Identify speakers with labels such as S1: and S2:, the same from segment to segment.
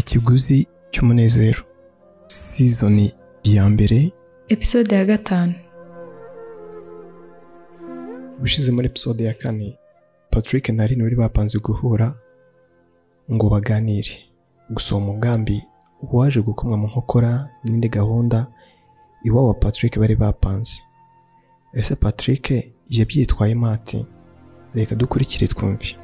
S1: Ikiguzi cy'umunezero season ya mbere
S2: episode ya 5.
S1: Bishize muri episode ya 4 Patrick na Aline bari bapanze guhura ngo baganire. Gusa umugambi waje gukomwa mu nkokora n'indi gahunda iwabo wa Patrick bari bapanze. Ese Patrick yabyitwaye mate? Reka dukurikire twumve.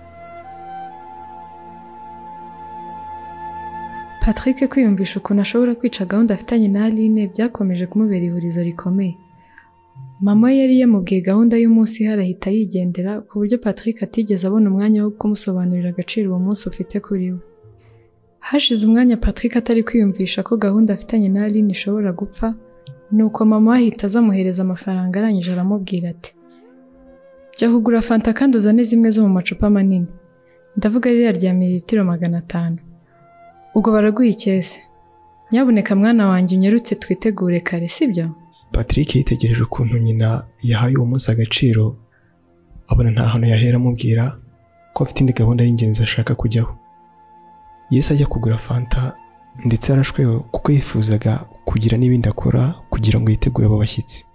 S2: Patrick kwiyumvisha ukuntu ashobora kwica gahunda afitanye na Aline byakomeje kumubera ihurizo rikomeye. Mama yari yamubwiye gahunda y'umunsi harahita yigendera ku buryo Patrick atigeze abona umwanya wo kumusobanurira agaciro uwo munsi ufite kuri we. Hashize umwanya Patrick atari kwiyumvisha ko gahunda afitanye na Aline ishobora gupfa, nuko mama ahita azamuhereza amafaranga arangije aramubwira ati: "Jya kugura fanta kandi uzane zimwe zo mu macupa manini. Ndavuga ririya rya mililitiro 500. Ubwo baraguye icyese. Nyabuneka mwana wanjye unyerutse twitegure kare, sibyo?"
S1: Patrick yitegereje ukuntu nyina yahaye uwo munsi agaciro, abona nta hantu yahera amubwira ko afite indi gahunda y'ingenzi ashaka kujyaho. Yese ajya kugura fanta ndetse arashweho kuko yifuzaga kugira n'ibindi akora kugira ngo yitegure abo bashyitsi.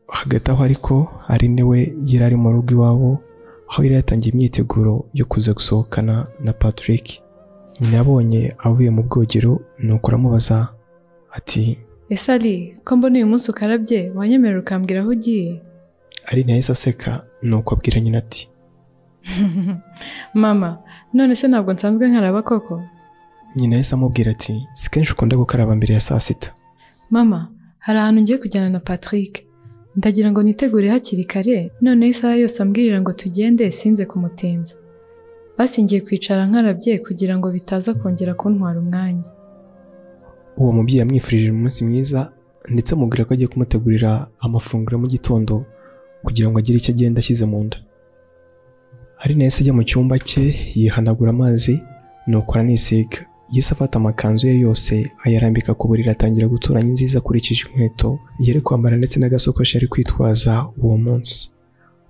S1: Hagati aho ariko Aline we yari ari mu rugo iwabo, aho yari yatangiye imyiteguro yo kuza gusohokana na Patrick. Nyina yabonye avuye mu bwogero nuko aramubaza ati:
S2: "Ese Ali, ko mbona uyu munsi ukarabye, wanyemerera ukambwira aho ugiye?"
S1: Aline yahise aseka nuko abwira nyina ati:
S2: "Mama, none se ntabwo nsanzwe nkaraba koko?"
S1: Nyina yahise amubwira ati: "Si kenshi ukunda gukaraba mbere ya saa sita."
S2: "Mama, hari ahantu ngiye kujyana na Patrick. Ndagira ngo nitegure hakiri kare, none isaha yose ambwirira ngo tugende sinze kumutenza. Basi ngiye kwicara nkarabye kugira ngo bitaza kongera kuntwara umwanya."
S1: Uwo mubyeyi yamwifurije umunsi mwiza ndetse amubwira ko agiye kumutegurira amafunguro mu gitondo kugira ngo agire icyo agenda ashyize mu nda. Aline yahise ajya mu cyumba cye yihanagura amazi nuko aranisiga. Yise afata amakanzu ye yose ayarambika ku buriri atangira gutoranya nziza akurikije inkweto yari kwambara ndetse n'agasokoshi yari kwitwaza uwo munsi.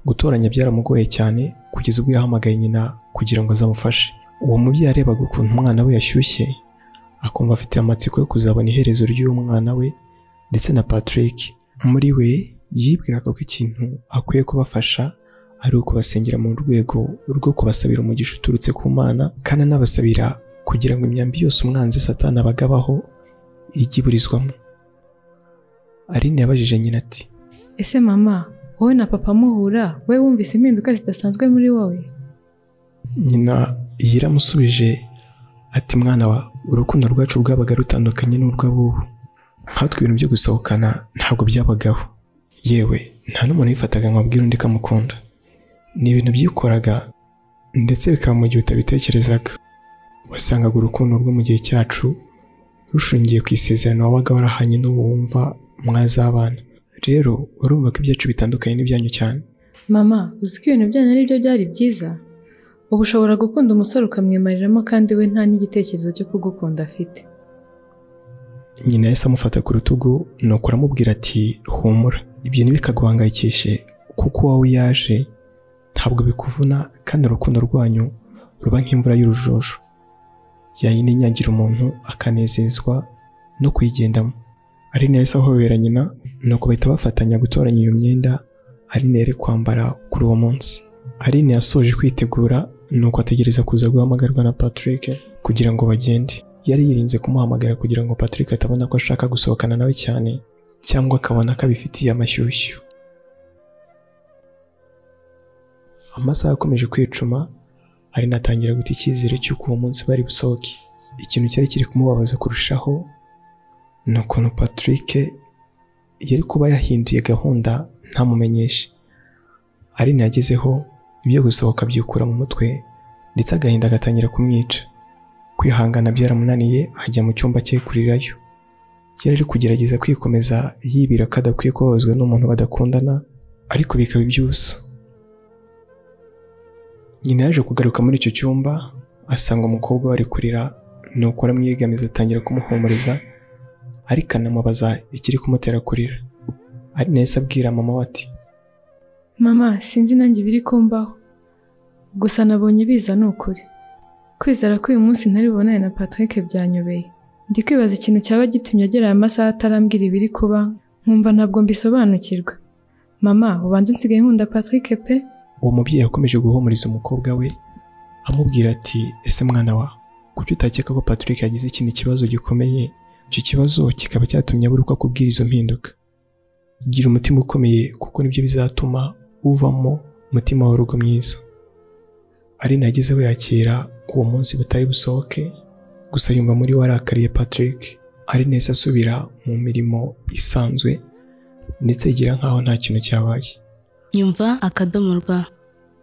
S1: Gutoranya byaramugoye cyane kugeza ubwo yahamagaye nyina kugira ngo azamufashe. Uwo mubyeyi arebaga ukuntu umwana we yashyushye, akumva afite amatsiko yo kuzabona iherezo ry'uwo mwana we ndetse na Patrick. Muri we yibwiraga ko ikintu akwiye kubafasha ari ukubasengera mu rwego rwo kubasabira umugisha uturutse ku Mana, kandi anabasabira kugira ngo imyambi yose umwanzi Satani abagabaho ijye iburizwamo. Aline yabajije nyina ati:
S2: "Ese mama, wowe na papa muhura, we wumvise impinduka zidasanzwe muri wowe?"
S1: Nyina yiramusubije ati: "Mwana wa, urukundo rwacu rwabaga rutandukanye n'urw'abubu. Nkatwe ibintu byo gusohokana ntabwo byabagaho. Yewe nta n'umuntu yifataga ngo abwire undi kamukunda. Ni ibintu byikoraga ndetse bikaba mu gihe utabitekerezaga. Wasangaga urukundo rwo mu gihe cyacu rushingiye ku isezerano wabaga warahanye n'uwo wumva mwazabana. Rero urumva ko ibyacu bitandukanye n'ibyanyu cyane."
S2: "Mama, uzi ko ibintu byanyu ari byo byari byiza? Ubu ushobora gukunda umusore ukamwimariramo kandi we nta n'igitekerezo cyo kugukunda afite."
S1: Nyina yahise amufata ku rutugu nuko aramubwira ati: "Humura, ibyo ntibikaguhangayikishe kuko uwawe yaje ntabwo bikuvuna kandi urukundo rwanyu ruba nk'imvura y'urujojo. Yayindi inyagira umuntu akanezezwa no kuyigendamo." Aline yahise ahobera nyina nuko bahita bafatanya gutoranya iyo myenda Aline yari kwambara kuri uwo munsi. Aline yasoje kwitegura nuko ategereza kuza guhamagarwa na Patrick kugira ngo bagende. Yari yirinze kumuhamagara kugira ngo Patrick atabona ko ashaka gusohokana nawe cyane cyangwa akabona ko abifitiye amashyushyu. Amasaha akomeje kwicuma, Aline atangira guta icyizere cy'uko uwo munsi bari busohoke. Ikintu cyari kiri kumubabaza kurushaho ni ukuntu Patrick yari kuba yahinduye gahunda ntamumenyeshe. Aline yagezeho ibyo gusohoka byukura mu mutwe ndetse agahinda agatangira kumwica. Kwihangana byaramunaniye, ajya mu cyumba cye kurirayo. Yari ari kugerageza kwikomeza yibira ko adakwiye kubabazwa n'umuntu badakundana, ariko bikaba ibyusa. Nyina yaje kugaruka muri icyo cyumba asanga umukobwa wari kurira nuko aramwiyegamiza atangira kumuhumuriza ariko anamubaza ikiri kumutera kurira. Aline yahise abwira mama we ati:
S2: "Mama, sinzi nanjye biri kumbaho. Gusa nabonye biza n'ukuri. Kwizera ko uyu munsi ntari bubonane na Patrick byanyobeye. Ndi kwibaza ikintu cyaba gitumye agera aya masaha atarambwira ibiri kuba, nkumva ntabwo mbisobanukirwa. Mama, ubanze nsigaye nkunda Patrick pe?
S1: Uwo mubyeyi yakomeje guhumuriza umukobwa we amubwira ati ese mwana wa kuki utakeka ko Patrick yagize ikindi kibazo gikomeye, icyo kibazo kikaba cyatumye abura uko akubwira izo mpinduka. Gira umutima ukomeye kuko nibyo bizatuma uvamo umutima w'urugo mwiza. Aline yagezeho yakira ko uwo munsi butari busohoke, gusa yumva muri we arakariye Patrick. Aline yahise asubira mu mirimo isanzwe ndetse yigira nkaho nta kintu cyabaye.
S3: Nyumva akadomo rwa.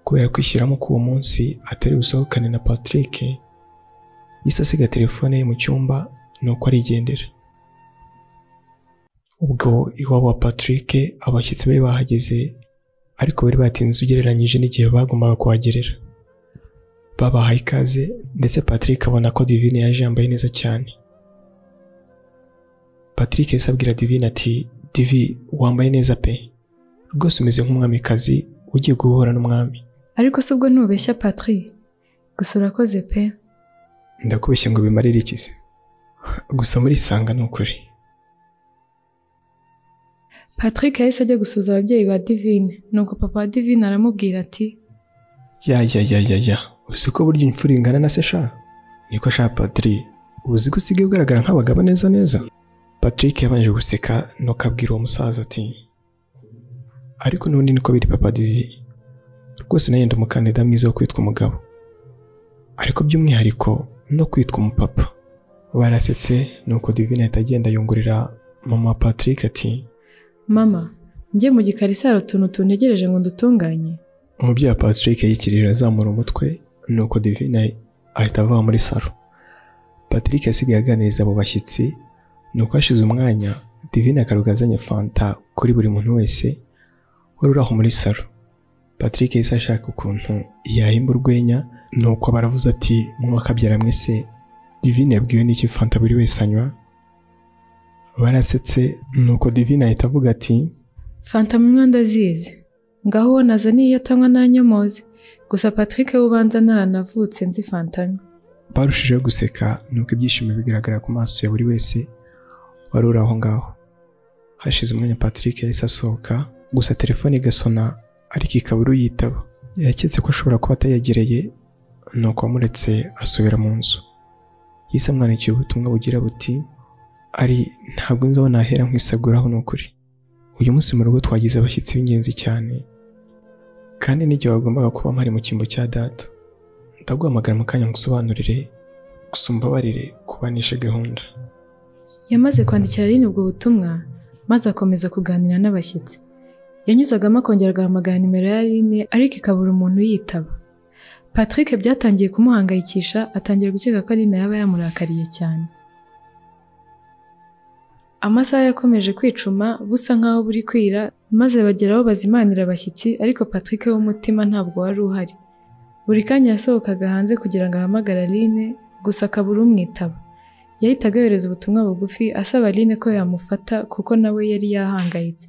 S1: Kubera kwishyiramo ko uwo munsi atari busohokane na Patrick, yahise asiga telefone ye mu cyumba nuko arigendera. Ubwo iwabo wa Patrick abashyitsi bari bahageze, ariko bari batinze ugereranyije n'igihe bagombaga kuhagerera. Babahaye ikaze ndetse Patrick abona ko Divine yaje yambaye neza cyane. Patrick yahise abwira Divine ati Divi wambaye neza pe, rwose umeze nk'umwamikazi ugiye guhura n'umwami.
S2: Ariko se ubwo ntubeshya Patrick, gusa urakoze pe.
S1: Ndakubeshya ngo bimarire iki se? Gusa muri sanga ni ukuri.
S2: Patrick yahise ajya gusuza ababyeyi ba Divine, nuko papa wa Divine aramubwira ati
S1: ya uzi ko burya imfura ingana na se sha? Niko sha Patrick, uzi ko usigaye ugaragara nk'abagabo neza. Patrick yabanje guseka nuko abwira uwo musaza ati ariko n'undi niko biri papa Divine, rwose nayo ndi umukandida mwiza wo kwitwa umugabo, ariko by'umwihariko no kwitwa umupapa. Barasetse nuko Divine ahita agenda yungurira mama Patrick ati
S2: mama, njye mu gikari saro utuntu tuntegereje ngo ndutunganye.
S1: Umubyeyi wa Patrick yikirije azamura umutwe nuko Divine ahita ava muri saro. Patrick yasigaye aganiriza abo bashyitsi, nuko hashize umwanya Divine akarugazanye fanta kuri buri muntu wese wari uri aho muri saro. Patrick yahise ashaka ukuntu yahimba urwenya, nuko baravuze ati mwakabyara mwese Divine yabwiwe n'iki fanta buri wese anywa. Barasetse nuko Divine ahita avuga ati
S2: fanta munywa ndazizi, ngaho uwo nazaniye atanywa nanyomoze, gusa Patrick we ubanza naranavutse nzi fanta anywa.
S1: Barushijeho guseka nuko ibyishimo bigaragara ku maso ya buri wese wari uri aho ngaho. Hashize umwanya Patrick yahise asohoka, gusa telefone igasona ariko ikaba uyitaba. Yaketse ko ashobora kuba atayegereye, nuko amuretse asubira mu nzu. Yise amwandikiye ubutumwa bugira buti ari ntabwo nzabona nahera nkwisaguraho n'ukuri. Uyu munsi mu rugo twagize abashyitsi b'ingenzi cyane, kandi n'igihe wagombaga kuba mpari mu cyimbo cya data. Ndaguhamagara mu kanya ngusobanurire, gusa umbabarire kubanisha gahunda.
S2: Yamaze kwandikira Aline ubwo butumwa, maze akomeza kuganira n'abashyitsi. Yanyuzagamo akongera agahamagara nimero ya Aline ariko ikabura umuntu yitaba. Patrick byatangiye kumuhangayikisha, atangira gukeka ko Aline yaba yamurakariye cyane. Amasaha yakomeje kwicuma busa nkaho buri kwira, maze bageraho bazimanira abashyitsi, ariko Patrick w'umutima ntabwo wari uhari. Buri kanya yasohokaga hanze kugira ngo ahamagare Aline, gusa akabura umwitaba. Yahitaga yohereza ubutumwa bugufi asaba Aline ko yamufata kuko nawe yari yahangayitse.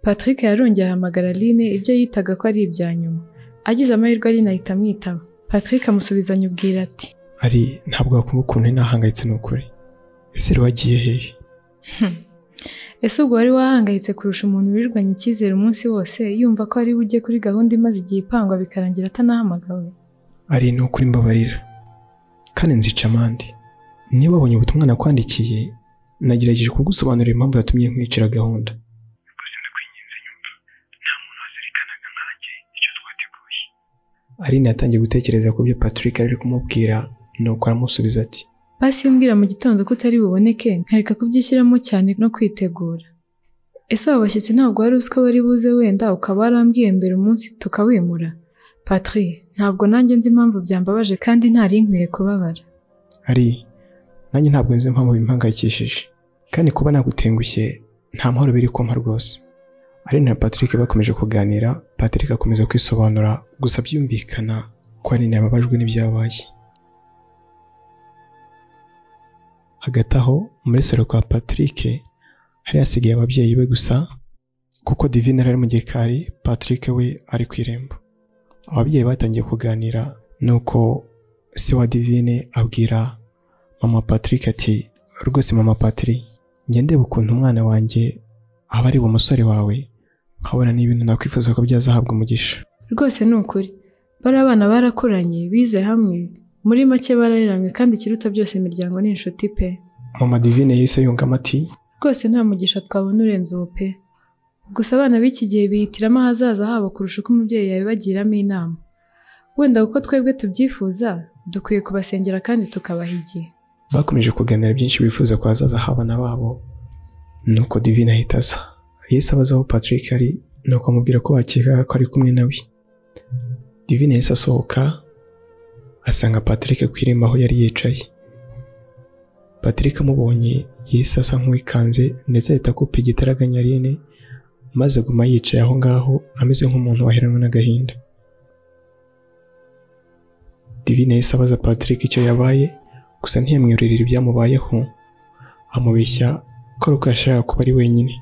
S2: Patrick yarongeye ahamagara Aline ibyo yitaga ko ari ibya nyuma. Agize amahirwe Aline ahita amwitaba. Patrick amusubizanya ubwira ati
S1: ari ntabwo wakumva ukuntu nahangayitse n'ukuri. Ese wagiye hehe?
S2: Ese ubwo wari wahangayitse kurusha umuntu wirirwanye icyizere umunsi wose yumva ko ari bujye kuri gahunda imaze igihe ipangwa bikarangira atanahamagawe?
S1: Ari no kuri mbabarira kandi nzica amande. Niba wabonye ubutumwa nakwandikiye, nagerageje kugusobanurira impamvu yatumye nkwicira gahunda. Aline yatangiye gutekereza ku byo Patrick ari kumubwira, nuko aramusubiza ati
S2: basi umbwira mu gitondo ko utari buboneke nkareka kubyishyiramo cyane no kwitegura. Ese abo bashyitsi ntabwo wari uzi ko bari buze wenda ukaba warambwiye mbere umunsi tukawimura? Patrick, ntabwo nanjye nzi impamvu byambabaje kandi ntari nkwiye kubabara.
S1: Ari nanjye ntabwo nzi impamvu bimpangayikishije, kandi kuba nagutengushye nta mahoro biri kumpa rwose. Aline na Patrick bakomeje kuganira. Patrick akomeza kwisobanura, gusa byumvikana ko Aline yababajwe n'ibyabaye. Hagati aho muri salo kwa Patrick hari hasigaye ababyeyi be gusa, kuko Divine ari mu gikari, Patrick we ari ku irembo. Ababyeyi batangiye kuganira, nuko se wa Divine abwira mama Patrick ati rwose mama Patrick njye ndeba ukuntu umwana wanjye aba ari umusore wawe nkabona n'ibintu nakwifuza ko byazahabwa umugisha.
S2: Rwose ni ukuri bari abana barakuranye bize hamwe muri make barareramye kandi ikiruta byose imiryango ni inshuti pe.
S1: Mama Divine yahise yungamo ati
S2: rwose nta mugisha twabona urenze uwo pe. Gusa abana b'iki gihe bihitiramo ahazaza habo kurusha uko umubyeyi yabibagiramo inama. Wenda kuko twebwe tubyifuza dukwiye kubasengera kandi tukabaha igihe.
S1: Bakomeje kuganira byinshi bifuza ko hazaza habana babo, nuko Divine ahita aza. Yahise abaza aho Patrick ari, nuko amubwira ko bakeka ko ari kumwe nawe. Divine yahise asohoka asanga Patrick ku irembo aho yari yicaye. Patrick amubonye yahise asa nk'uwikanze ndetse ahita akupa igitaraganya Aline, maze aguma yicaye aho ngaho ameze nk'umuntu waheranwe n'agahinda. Divine yahise abaza Patrick icyo yabaye, gusa ntiyamwirurira ibyamubayeho, amubeshya ko ari uko yashakaga kuba ari wenyine.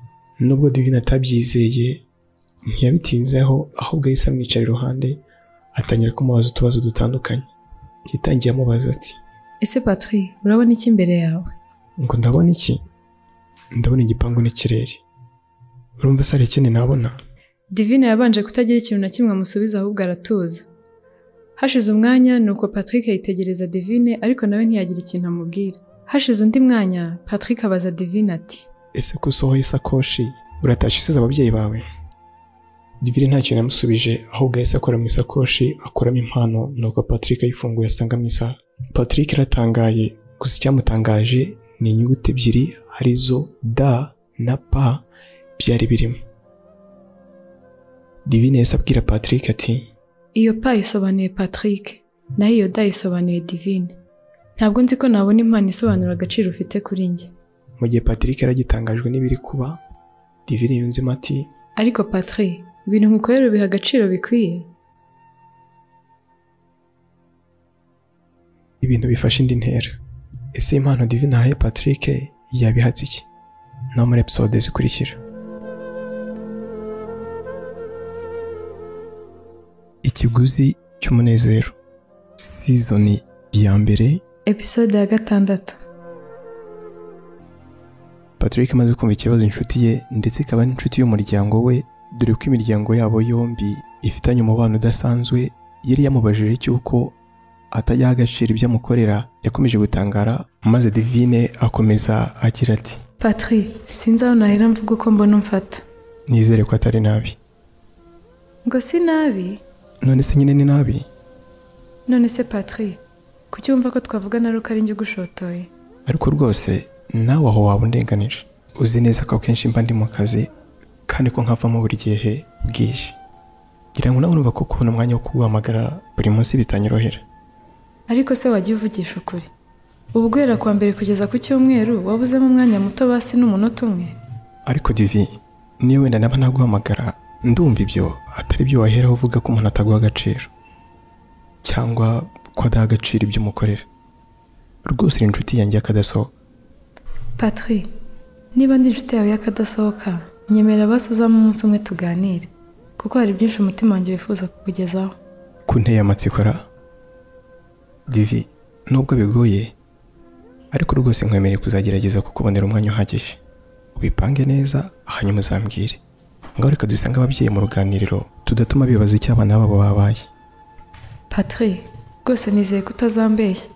S1: Nubwo Divine atabyizeye ntiyabitinzeho, ahubwo yahise amwicara iruhande atangira kumubaza utubazo dutandukanye. Yatangiye amubaza ati
S2: ese Patrick urabona iki imbere yawe?
S1: Ngo ndabona iki? Ndabona igipangu n'ikirere. Urumva se ari ikindi nabona?
S2: Divine yabanje kutagira ikintu na kimwe amusubiza ahubwo aratuza. Hashize umwanya nuko Patrick yitegereza Divine ariko nawe ntiyagira ikintu amubwira. Hashize undi mwanya Patrick abaza Divine ati
S1: ese ko usohoye isakoshi uratashye usize ababyeyi bawe? Divine nta kintu yamusubije ahubwo yahise akora mu isakoshi akuramo impano, nuko Patrick ayifunguye asanga mu isaha. Patrick aratangaye, gusa icyamutangaje ni inyuguti ebyiri arizo D na P byari birimo. Divine yahise abwira Patrick ati
S2: iyo P isobanuye Patrick naho iyo D isobanuye Divine. Ntabwo nzi ko nabona impano isobanura agaciro ufite kuri njye.
S1: Mu gihe Patrick yaragitangajwe n'ibiri kuba, Divine yunzemo ati
S2: ariko Patrick ibintu nkukorera biha agaciro bikwiye.
S1: Ibintu bifashe indi ntera. Ese impano Divine ahaye Patrick yabihatse iki? No muri episode zikurikira. Ikiguzi cy'umunezero, season ya mbere,
S2: episode ya 6.
S1: Patrick amaze kumva ikibazo inshuti ye ndetse ikaba n'inshuti y'umuryango we, dore ko imiryango yabo yombi ifitanye umubano udasanzwe, yari yamubajije cyuko atajya agaciro ibyo amukorera, yakomeje gutangara maze Divine akomeza agira ati
S2: Patrick sinzi aho nahera mvuga uko mbona umfata.
S1: Nizere ko atari nabi.
S2: Ngo si nabi?
S1: None se nyine ni nabi?
S2: None se Patrick kuki wumva ko twavugana ari uko ari njye ugushotoye?
S1: Ariko rwose nawe aho waba undenganije. Uzi neza ko kenshi mba ndi mu kazi kandi ko nkavamo buri gihe bwije. Ngira ngo nawe urumva ko kubona umwanya wo kuguhamagara buri munsi bitanyorohera.
S2: Ariko se wagiye uvugisha ukuri? Ubu guhera kwa mbere kugeza ku cyumweru wabuzemo umwanya muto basi n'umunota umwe?
S1: Ariko Divi, niyo wenda naba naguhamagara ndumva ibyo atari byo waheraho uvuga ko umuntu ataguha agaciro cyangwa ko adaha agaciro ibyo umukorera. Rwose uri inshuti yanjye y'akadasohoka.
S2: Patrick niba ndi inshuti yawe y'akadasohoka nyemera basuzamo umunsi umwe tuganire, kuko hari byinshi umutima wanjye wifuza kukugezaho.
S1: Kunteye amatsiko ra Divi, nubwo bigoye ariko rwose nkwemereye kuzagerageza kukubonera umwanya uhagije. Ubipange neza hanyuma uzambwire. Ngaho reka dusanga ababyeyi mu ruganiriro tudatuma bibaza icyo abana babo babaye.
S2: Patrick rwose nizeye ko utazambeshya.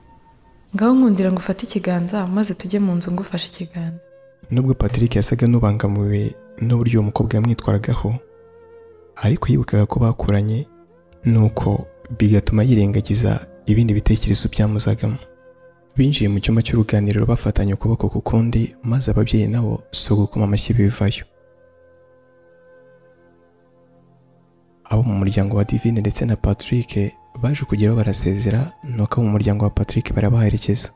S2: Ngaho nkundira ngo ufate ikiganza maze tujye mu nzu ngufashe ikiganza.
S1: Nubwo Patrick yasaga n'ubangamiwe n'uburyo umukobwa yamwitwaragaho, ariko yibukaga ko bakuranye, nuko bigatuma yirengagiza ibindi bitekerezo byamuzagamo. Binjiye mu cyumba cy'uruganiriro bafatanye ukuboko ku kundi, maze ababyeyi nabo so gukoma amashyi bivayo. Abo mu muryango wa Divine ndetse na Patrick baje kugeraho barasezera, nuko mu muryango wa Patrick barabaherekeza.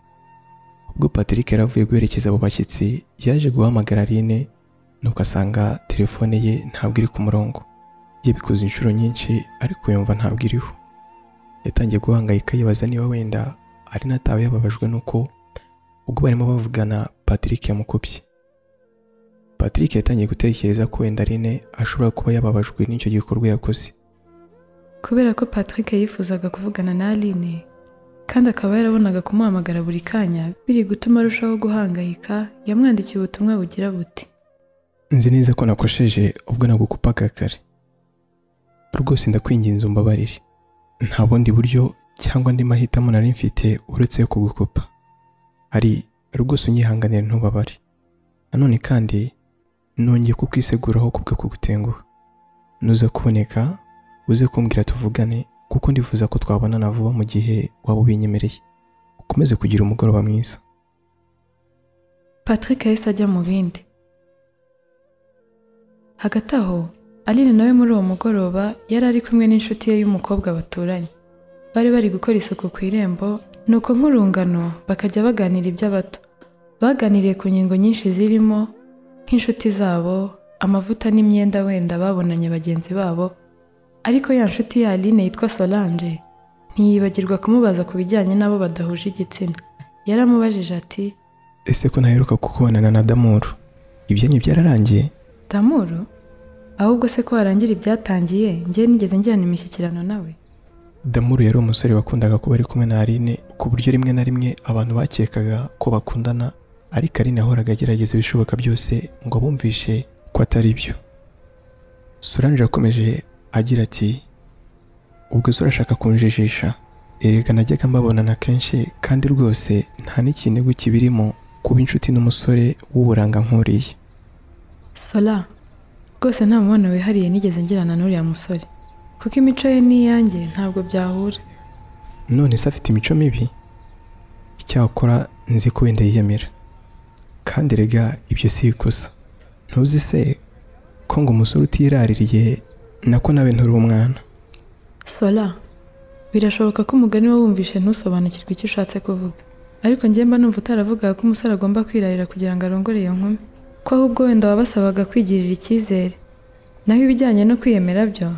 S1: Ubwo Patrick yaravuye guherekeza abo bashyitsi, yaje guhamagara Aline, nuko asanga telefone ye ntabwo iri ku murongo. Yabikoze inshuro nyinshi ariko yumva ntabwo iriho. Yatangiye guhangayika yibaza niba wenda ari natawe yababajwe nuko ubwo barimo bavugana Patrick yamukubye. Patrick yatangiye gutekereza ko wenda Aline ashobora kuba yababajwe n'icyo gikorwa yakoze.
S2: Kubera ko Patrick yifuzaga kuvugana na Aline kandi akaba yarabonaga kumuhamagara buri kanya biri gutuma arushaho guhangayika. Yamwandikiye ubutumwa bugira buti:
S1: nzi neza ko nakosheje ubwo nagukupaga kare, rwose ndakwinginze umbabarire, nta bundi buryo cyangwa andi mahitamo nari mfite uretse yo kugukupa. Ari rwose unyihanganire ntubabare. Nanone kandi nongeye kukwiseguraho kubwo kugutenguha. Nuza kuboneka uze kumbwira tuvugane, kuko ndifuza ko twabonana vuba mu gihe waba ubinyemereye. Ukomeze kugira umugoroba mwiza.
S2: Patrick yahise ajya mu bindi. Hagati aho Aline nawe muri uwo mugoroba yari ari kumwe n'inshuti ye y'umukobwa baturanye. Bari gukora isuku ku irembo, nuko nk'urungano bakajya baganira iby'abato. Baganiriye ku ngingo nyinshi zirimo nk'inshuti zabo, amavuta n'imyenda wenda babonanye bagenzi babo. Ariko ya nshuti ya Aline yitwa Solange ntiyibagirwa kumubaza ku bijyanye n'abo badahuje igitsina. Yaramubajije ati:
S1: ese ko ntaheruka kukubonana na Damuru, ibyanyu byararangiye?
S2: Damuru? Ahubwo se ko harangira ibyatangiye, njye nigeze ngirana imishyikirano nawe?
S1: Damuru yari umusore wakundaga kuba ari kumwe na Aline, ku buryo rimwe na rimwe abantu bakekaga ko bakundana, ariko Aline yahoraga agerageza ibishoboka byose ngo bumvishe ko atari byo. Solange yakomeje agira ati: ubwo se urashaka kunjijisha? Erega najyaga mbabonana kenshi, kandi rwose nta n'ikintu kibirimo kuba inshuti n'umusore w'uburanga nk'uriya.
S2: Sola, rwose nta mubano wihariye nigeze ngirana n'uriya musore, kuko imico ye n'iyanjye ntabwo byahura.
S1: None se afite imico mibi? Icyakora nzi ko wenda yiyemera, kandi rega ibyo si ikosa. Ntuzi se ko ngo umusore utiraririye nako nawe nturi umwana?
S2: Sola, birashoboka ko umugani wo wumvishe ntusobanukirwe icyo ushatse kuvuga, ariko njye mba numva utaravugaga ko umusore agomba kwirarira kugira ngo arongore iyo nkumi, ko ahubwo wenda wabasabaga kwigirira icyizere. Naho ibijyanye no kwiyemera byo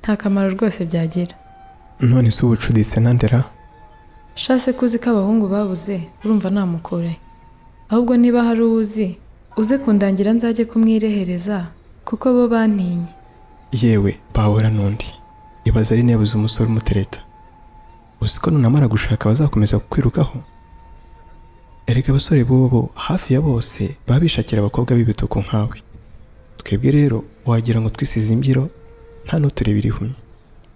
S2: nta kamaro rwose byagira.
S1: None se ubucuditse nandera?
S2: Shase kuzi ko abahungu babuze urumva namukure. Ahubwo niba hari uzi uze kundangira nzajye kumwirehereza, kuko bo bantinye.
S1: Yewe bahora n'undi, ibaza ari nebuze umusore umutereta. Uzi ko nunamara gushaka bazakomeza kukwirukaho? Erega abasore bobo hafi ya bose babishakira abakobwa b'ibituko nkawe. Twebwe rero wagira ngo twisize imbyiro nta n'uturebira ihumye.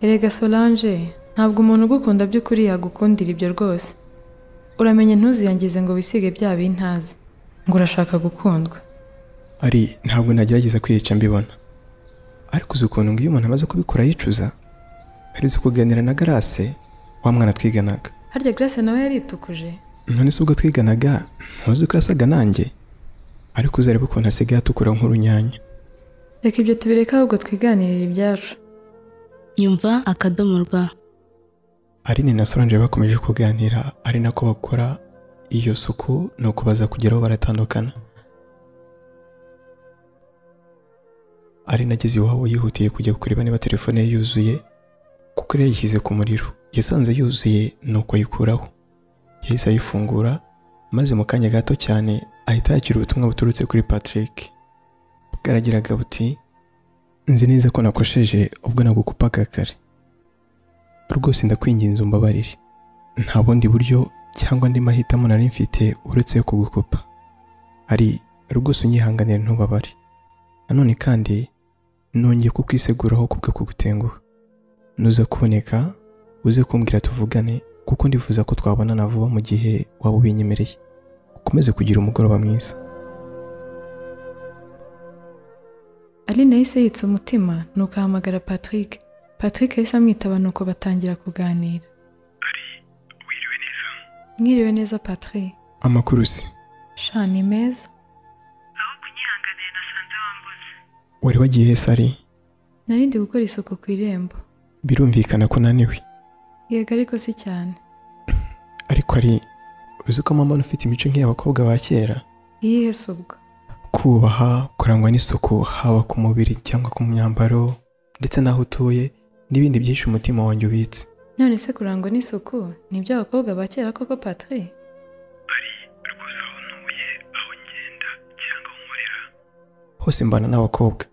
S2: Erega Solange, ntabwo umuntu ugukunda by'ukuri yagukundira ibyo rwose. Uramenye ntuziyangize ngo wisige bya bintazi ngo urashaka gukundwa.
S1: Ari ntabwo nagerageza kwiyica mbibona, ariko uzi ukuntu ngo iyo umuntu amaze kubikora yicuza. Mperutse kuganira na Grace, wa mwana twiganaga.
S2: Harya Grace nawe yaritukuje?
S1: None se ubwo twiganaga ntuzi ko yasaga nanjye, ariko uzarebe ukuntu asigaye atukura nk'urunyanya.
S2: Reka ibyo tubireka ahubwo twiganirira ibyacu.
S3: Nyumva akadomorwa.
S1: Aline na Solange bakomeje kuganira, ari nako bakora iyo suku, no kubaza kugeraho baratandukana. Aline ageze iwabo yihutiye kujya kureba niba telefone ye yuzuye, kuko yari yayishyize ku muriro. Yasanze yuzuye nuko ayikuraho. Yahise ayifungura, maze mu kanya gato cyane ahita yakira ubutumwa buturutse kuri Patrick. Bwaragiraga buti: nzi neza ko nakosheje ubwo nagukupaga kare, rwose ndakwinginze umbabarire, nta bundi buryo cyangwa andi mahitamo nari mfite uretse yo kugukupa. Ari rwose unyihanganire ntubabare. Nanone kandi nongeye kukwiseguraho kubwo kugutenguha. Nuza kuboneka uze kumbwira tuvugane, kuko ndifuza ko twabonana vuba mu gihe waba ubinyemereye. Ukomeze kugira umugoroba mwiza.
S2: Aline yahise yitsa umutima nuko ahamagara Patrick. Patrick yahise amwitaba nuko batangira kuganira.
S4: Ari wiriwe neza?
S2: Mwiriwe neza Patrick.
S1: Amakuru si?
S2: Sha ni meza.
S4: Aho kunyihanganira nasanze wambuze.
S1: Wari wagiye he Sari?
S2: Nari ndi gukora isuku ku irembo.
S1: Birumvikana ko naniwe.
S2: Yego ariko si cyane.
S1: Ariko ari uzi ko mama ufite imico nk'iy'abakobwa ba kera?
S2: Iyihe se ubwo?
S1: Kubaha, kurangwa n'isuku, haba ku mubiri cyangwa ku myambaro, ndetse n'aho utuye, n'ibindi byinshi umutima wanjye ubitse.
S2: None se kurangwa n'isuku ni iby'abakobwa ba kera koko Patrick?
S4: Ari rwose aho ntuye, aho ngenda cyangwa aho nkorera
S1: hose mbana n'abakobwa,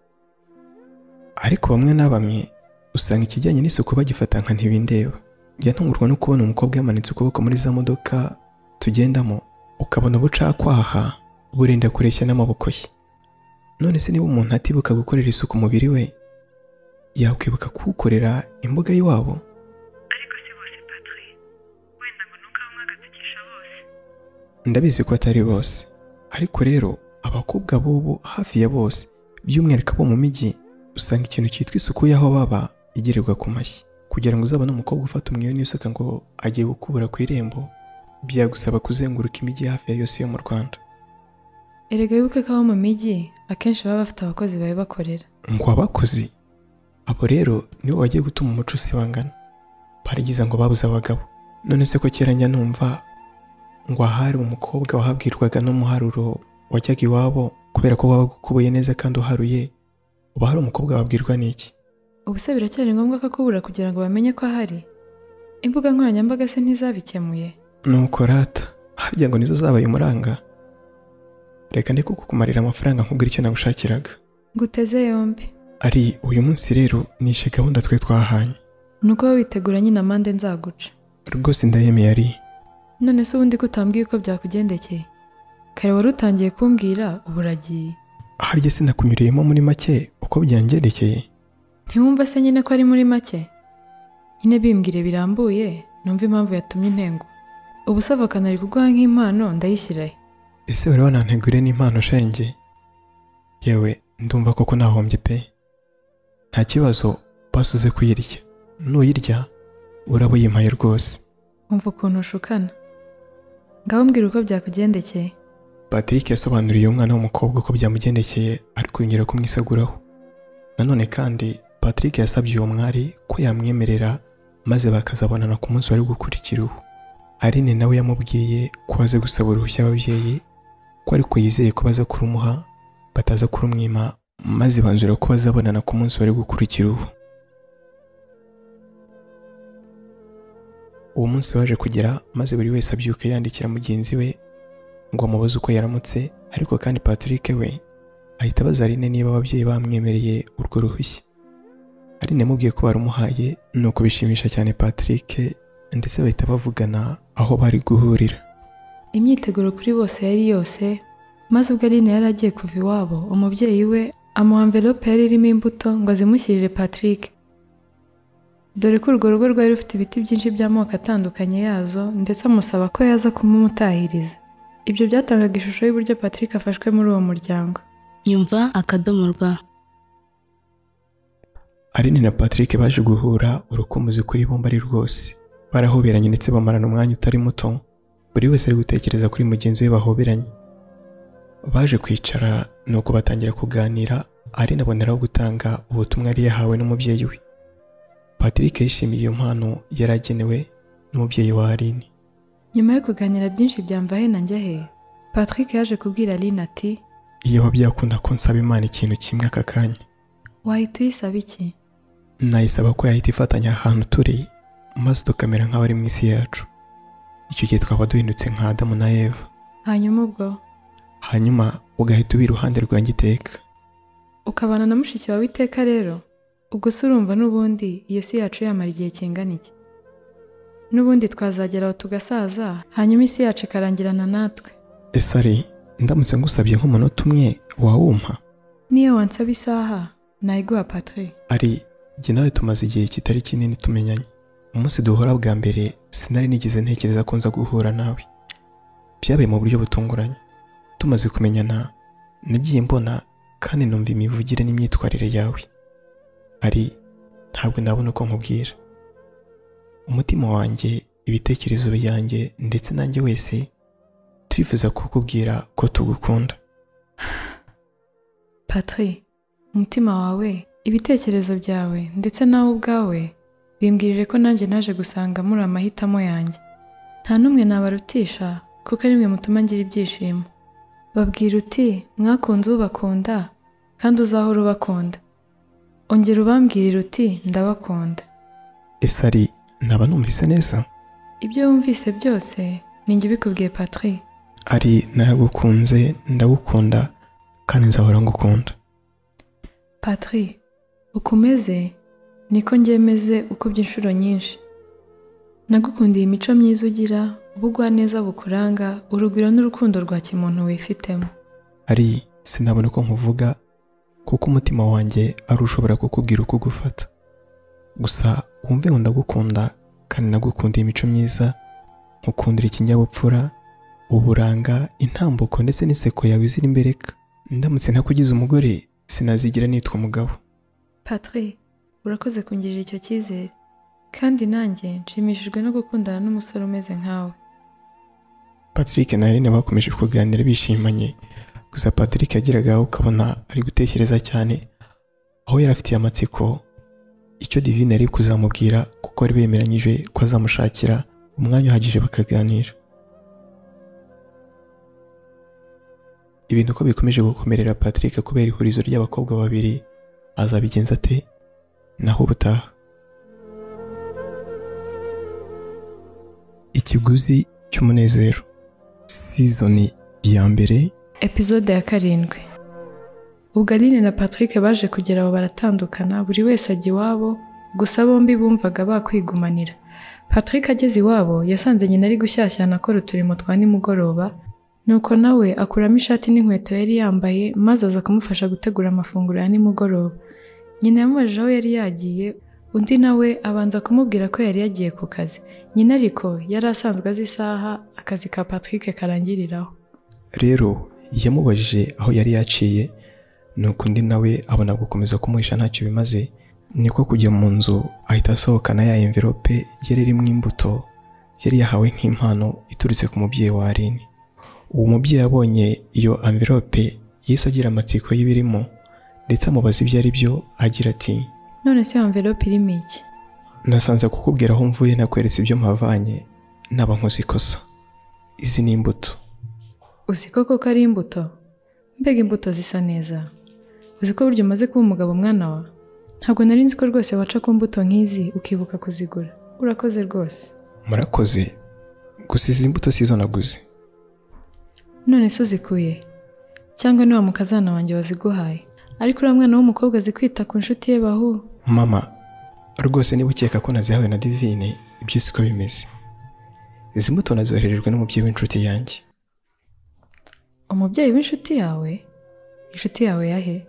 S1: ariko bamwe na bamwe usanga ikijyanye n'isuku bagifata nka ntibindeba. njya ntungurwa no kubona umukobwa yamanitse ukuboko muri za modoka tugendamo ukabona ubucakwaha burenda kureshya n'amaboko ye. None se niba umuntu atibuka gukorera isuku umubiri we yakwibuka kuwukorera imbuga y'iwabo?
S4: ariko si bose Patri, wenda ngo nuko bamwe agatukisha bose.
S1: Ndabizi ko atari bose, ariko rero abakobwa b'ubu hafi ya bose by'umwihariko abo mu mijyi usanga ikintu cyitwa isuku y'aho baba igirirwa ku mashyi. Kugira ngo uzabone umukobwa ufata umweyo n'isuka ngo agiye gukubura ku irembo byagusaba kuzenguruka imijyi hafi ya yose yo mu Rwanda.
S2: Erega wibuke ko abo mu mijyi akenshi baba bafite abakozi babibakorera.
S1: Ngo abakozi abo rero nibo bagiye gutuma umuco usibangana. Baragize ngo babuze abagabo. None se ko kera njya numva ngo ahari umukobwa wahabwirwaga n'umuharuro wajyaga iwabo kubera ko waba gukubuye neza kandi uharuye, uba hari umukobwa wabwirwa n'iki?
S2: Ubu se biracyari ngombwa ko akubura kugira ngo bamenye ko ahari? Imbuga nkoranyambaga se ntizabikemuye?
S1: Nuko rata, harya ngo nizo zabaye umuranga? Reka ndi kukumarira amafaranga nkubwira icyo nagushakiraga.
S2: Nguteze yombi.
S1: Ari uyu munsi rero nishe gahunda twe twahanye.
S2: Nuko wowe witegura nyine amande nzaguca.
S1: Rwose ndayemeye ari.
S2: None se ubundi ko utambwiye uko byakugendekeye? Kare wari utangiye kumbwira ubu uragiye.
S1: Harya sinakunyuriyemo muri make uko byangendekeye?
S2: Ntiwumva se nyine ko ari muri make? Nyine bimbwire birambuye numva impamvu yatumye intengo. Ubu se avoka nari kuguha nk'impano ndayishyirahe.
S1: Ese wari wanantegure n'impano shenge? Yewe ndumva koko nahombye pe. Nta kibazo basuze kuyirya. Nuyirya uraba uyimpaye rwose.
S2: Umva ukuntu ushukana. Ngaho mbwira uko byakugendekeye.
S1: Patrick yasobanuriye umwana w'umukobwa uko byamugendekeye ariko yongera kumwisaguraho. Nanone kandi Patrick yasabye uwo mwari ko yamwemerera maze bakazabonana ku munsi wari gukurikiraho. Aline nawe yamubwiye ko aze gusaba uruhushya ababyeyi ko ariko yizeye ko baza kurumuha bataza kurumwima maze banzura ko bazabonana ku munsi wari gukurikiraho. Uwo munsi waje kugera maze buri wese abyuka yandikira mugenzi we ngo amubaze uko yaramutse, ariko kandi Patrick we ahita abaza Aline niba ababyeyi bamwemereye urwo ruhushya. Aline amubwiye ko barumuhaye, nuko bishimisha cyane Patrick ndetse bahita bavugana aho bari guhurira.
S2: Imyiteguro kuri bose yari yose, maze ubwo Aline yari agiye kuva iwabo, umubyeyi we amuha envelope yari irimo imbuto ngo azimushyirire Patrick. Dore ko urwo rugo rwari rufite ibiti byinshi by'amoko atandukanye yazo ndetse amusaba ko yaza kumumutahiriza. Ibyo byatangaga ishusho y'uburyo Patrick afashwe muri uwo muryango.
S3: Nyumva akadomo rwa.
S1: Aline na Patrick baje guhura urukumbuzi kuri bomba ari rwose. Barahoberanye ndetse bamarana umwanya utari muto. Buri wese ari gutekereza kuri mugenzi we bahoberanye. Baje kwicara nuko batangira kuganira. Aline aboneraho gutanga ubutumwa yari yahawe n'umubyeyi we. Patrick yishimiye iyo mpano yaragenewe n'umubyeyi wa Aline.
S2: Nyuma yo kuganira byinshi byamvahe na njya he, Patrick yaje kubwira Aline ati,
S1: iyo byakunda ko nsaba Imana ikintu kimwe aka kanya.
S2: Wahita uyisaba iki?
S1: Nayisaba ko yahita ifatanya ahantu turi maze tukamera nk'abari mu isi yacu. Icyo gihe twaba duhindutse nka Adamu na Eva. Hanyuma ugahita uba iruhande rwanjye iteka.
S2: Ukabana na mushiki wawe iteka rero? Ubwo se urumva n'ubundi iyo si yacu yamara igihe kingana iki? N'ubundi twazageraho tugasaza hanyuma isi yacu ikarangirana natwe.
S1: Ese ari ndamutse ngusabye nk'umunota umwe wawumpa?
S2: Niyo wansaba isaha nayiguha Patrick.
S1: Ari jye nawe tumaze igihe kitari kinini tumenyanye. Umunsi duhura bwa mbere sinari nigeze ntekereza ko nza guhura nawe. Byabaye mu buryo butunguranye. Tumaze kumenyana nagiye mbona kandi numva imivugire n'imyitwarire yawe. Ari ntabwo nabona uko nkubwira. Umutima wanjye, ibitekerezo byanjye ndetse nanjye wese turifuza kukubwira ko tugukunda.
S2: Patrick, umutima wawe, ibitekerezo byawe ndetse nawe ubwawe bimbwirire ko nanjye naje gusanga muri amahitamo yanjye. Nta n'umwe nabarutisha kuko ari mwe mutuma ngira ibyishimo. Babwira uti mwakunze ubakunda kandi uzahora ubakunda. Ongera ubambwirire uti ndabakunda.
S1: Ese ari naba numvise neza?
S2: Ibyo wumvise byose ni njye ubikubwiye Patrick.
S1: Ari naragukunze, ndagukunda kandi nzahora ngukunda.
S2: Patrick, uko umeze niko njye meze uko by'inshuro nyinshi. nagukundiye imico myiza ugira, ubugwaneza bukuranga, urugwiro n'urukundo rwa kimuntu wifitemo.
S1: ari sinabona uko nkuvuga kuko umutima wanjye ari ushobora kukubwira uko ugufata. Gusa wumve ngo ndagukunda kandi nagukundiye imico myiza, nkukundira ikinyabupfura, uburanga, intambuko ndetse n'iseko yawe izira imbereka. Ndamutse ntakugize umugore sinazigira nitwa umugabo.
S2: Patrick, urakoze kungirira icyo cyizere, kandi nanjye nshimishijwe no gukundana n'umusore umeze nkawe.
S1: Patrick na Aline bakomeje kuganira bishimanye, gusa Patrick yagiraga ukabona ari gutekereza cyane, aho yari afitiye amatsiko icyo Divine yari kuzamubwira kuko ari bemeranyije ko azamushakira umwanya uhagije bakaganira. Ibintu ko bikomeje gukomerera Patrick kubera ihurizo ry'abakobwa babiri, azabigenza ate? Naho ubutaha. Ikiguzi cy'umunezero, season ya mbere,
S2: Episode ya 7. Ubwo Aline na Patrick baje kugera aho baratandukana, buri wese ajya iwabo, gusa bombi bumvaga bakwigumanira. Patrick ageze iwabo yasanze nyina ari gushyashyana akora uturimo twa nimugoroba, nuko nawe akuramo ishati n'inkweto yari yambaye maze aza kumufasha gutegura amafunguro ya nimugoroba. Nyina yamubajije aho yari yagiye, undi nawe abanza kumubwira ko yari yagiye ku kazi. Nyina ariko yari asanzwe azi isaha akazi ka Patrick karangiriraho.
S1: Rero yamubajije aho yari yaciye, nuko undi nawe abona gukomeza kumuhisha ntacyo bimaze, niko kujya mu nzu ahita asohokana ya envelope yari irimo imbuto yari yahawe nk'impano iturutse ku mubyeyi wa Aline. Uwo mubyeyi abonye iyo envelope yise agira amatsiko y'ibirimo ndetse amubaza ibyo ari byo, agira ati,
S2: none se envelope irimo iki?
S1: Nasanze kukubwira aho mvuye nakweretse ibyo mpavanye, naba nkoze ikosa. Izi ni imbuto.
S2: Uzi koko ko ari imbuto? Mbega imbuto zisa neza. Uzi ko buryo umaze kuba umugabo mwana wa? Ntabwo nari nzi ko rwose waca ku mbuto nk'izi ukibuka kuzigura. Urakoze rwose.
S1: Murakoze. Gusa izi imbuto sizo naguze.
S2: None se uzikuye? Cyangwa ni wa mukazana wanjye waziguhaye? Ariko uriya mwana w'umukobwa azi kwita ku nshuti ye bahu.
S1: Mama, rwose niba ukeka ko nazihawe na Divine, ibyo siko bimeze. Izi mbuto nazoherejwe n'umubyeyi w'inshuti yanjye.
S2: Umubyeyi w'inshuti yawe? Inshuti yawe yahe?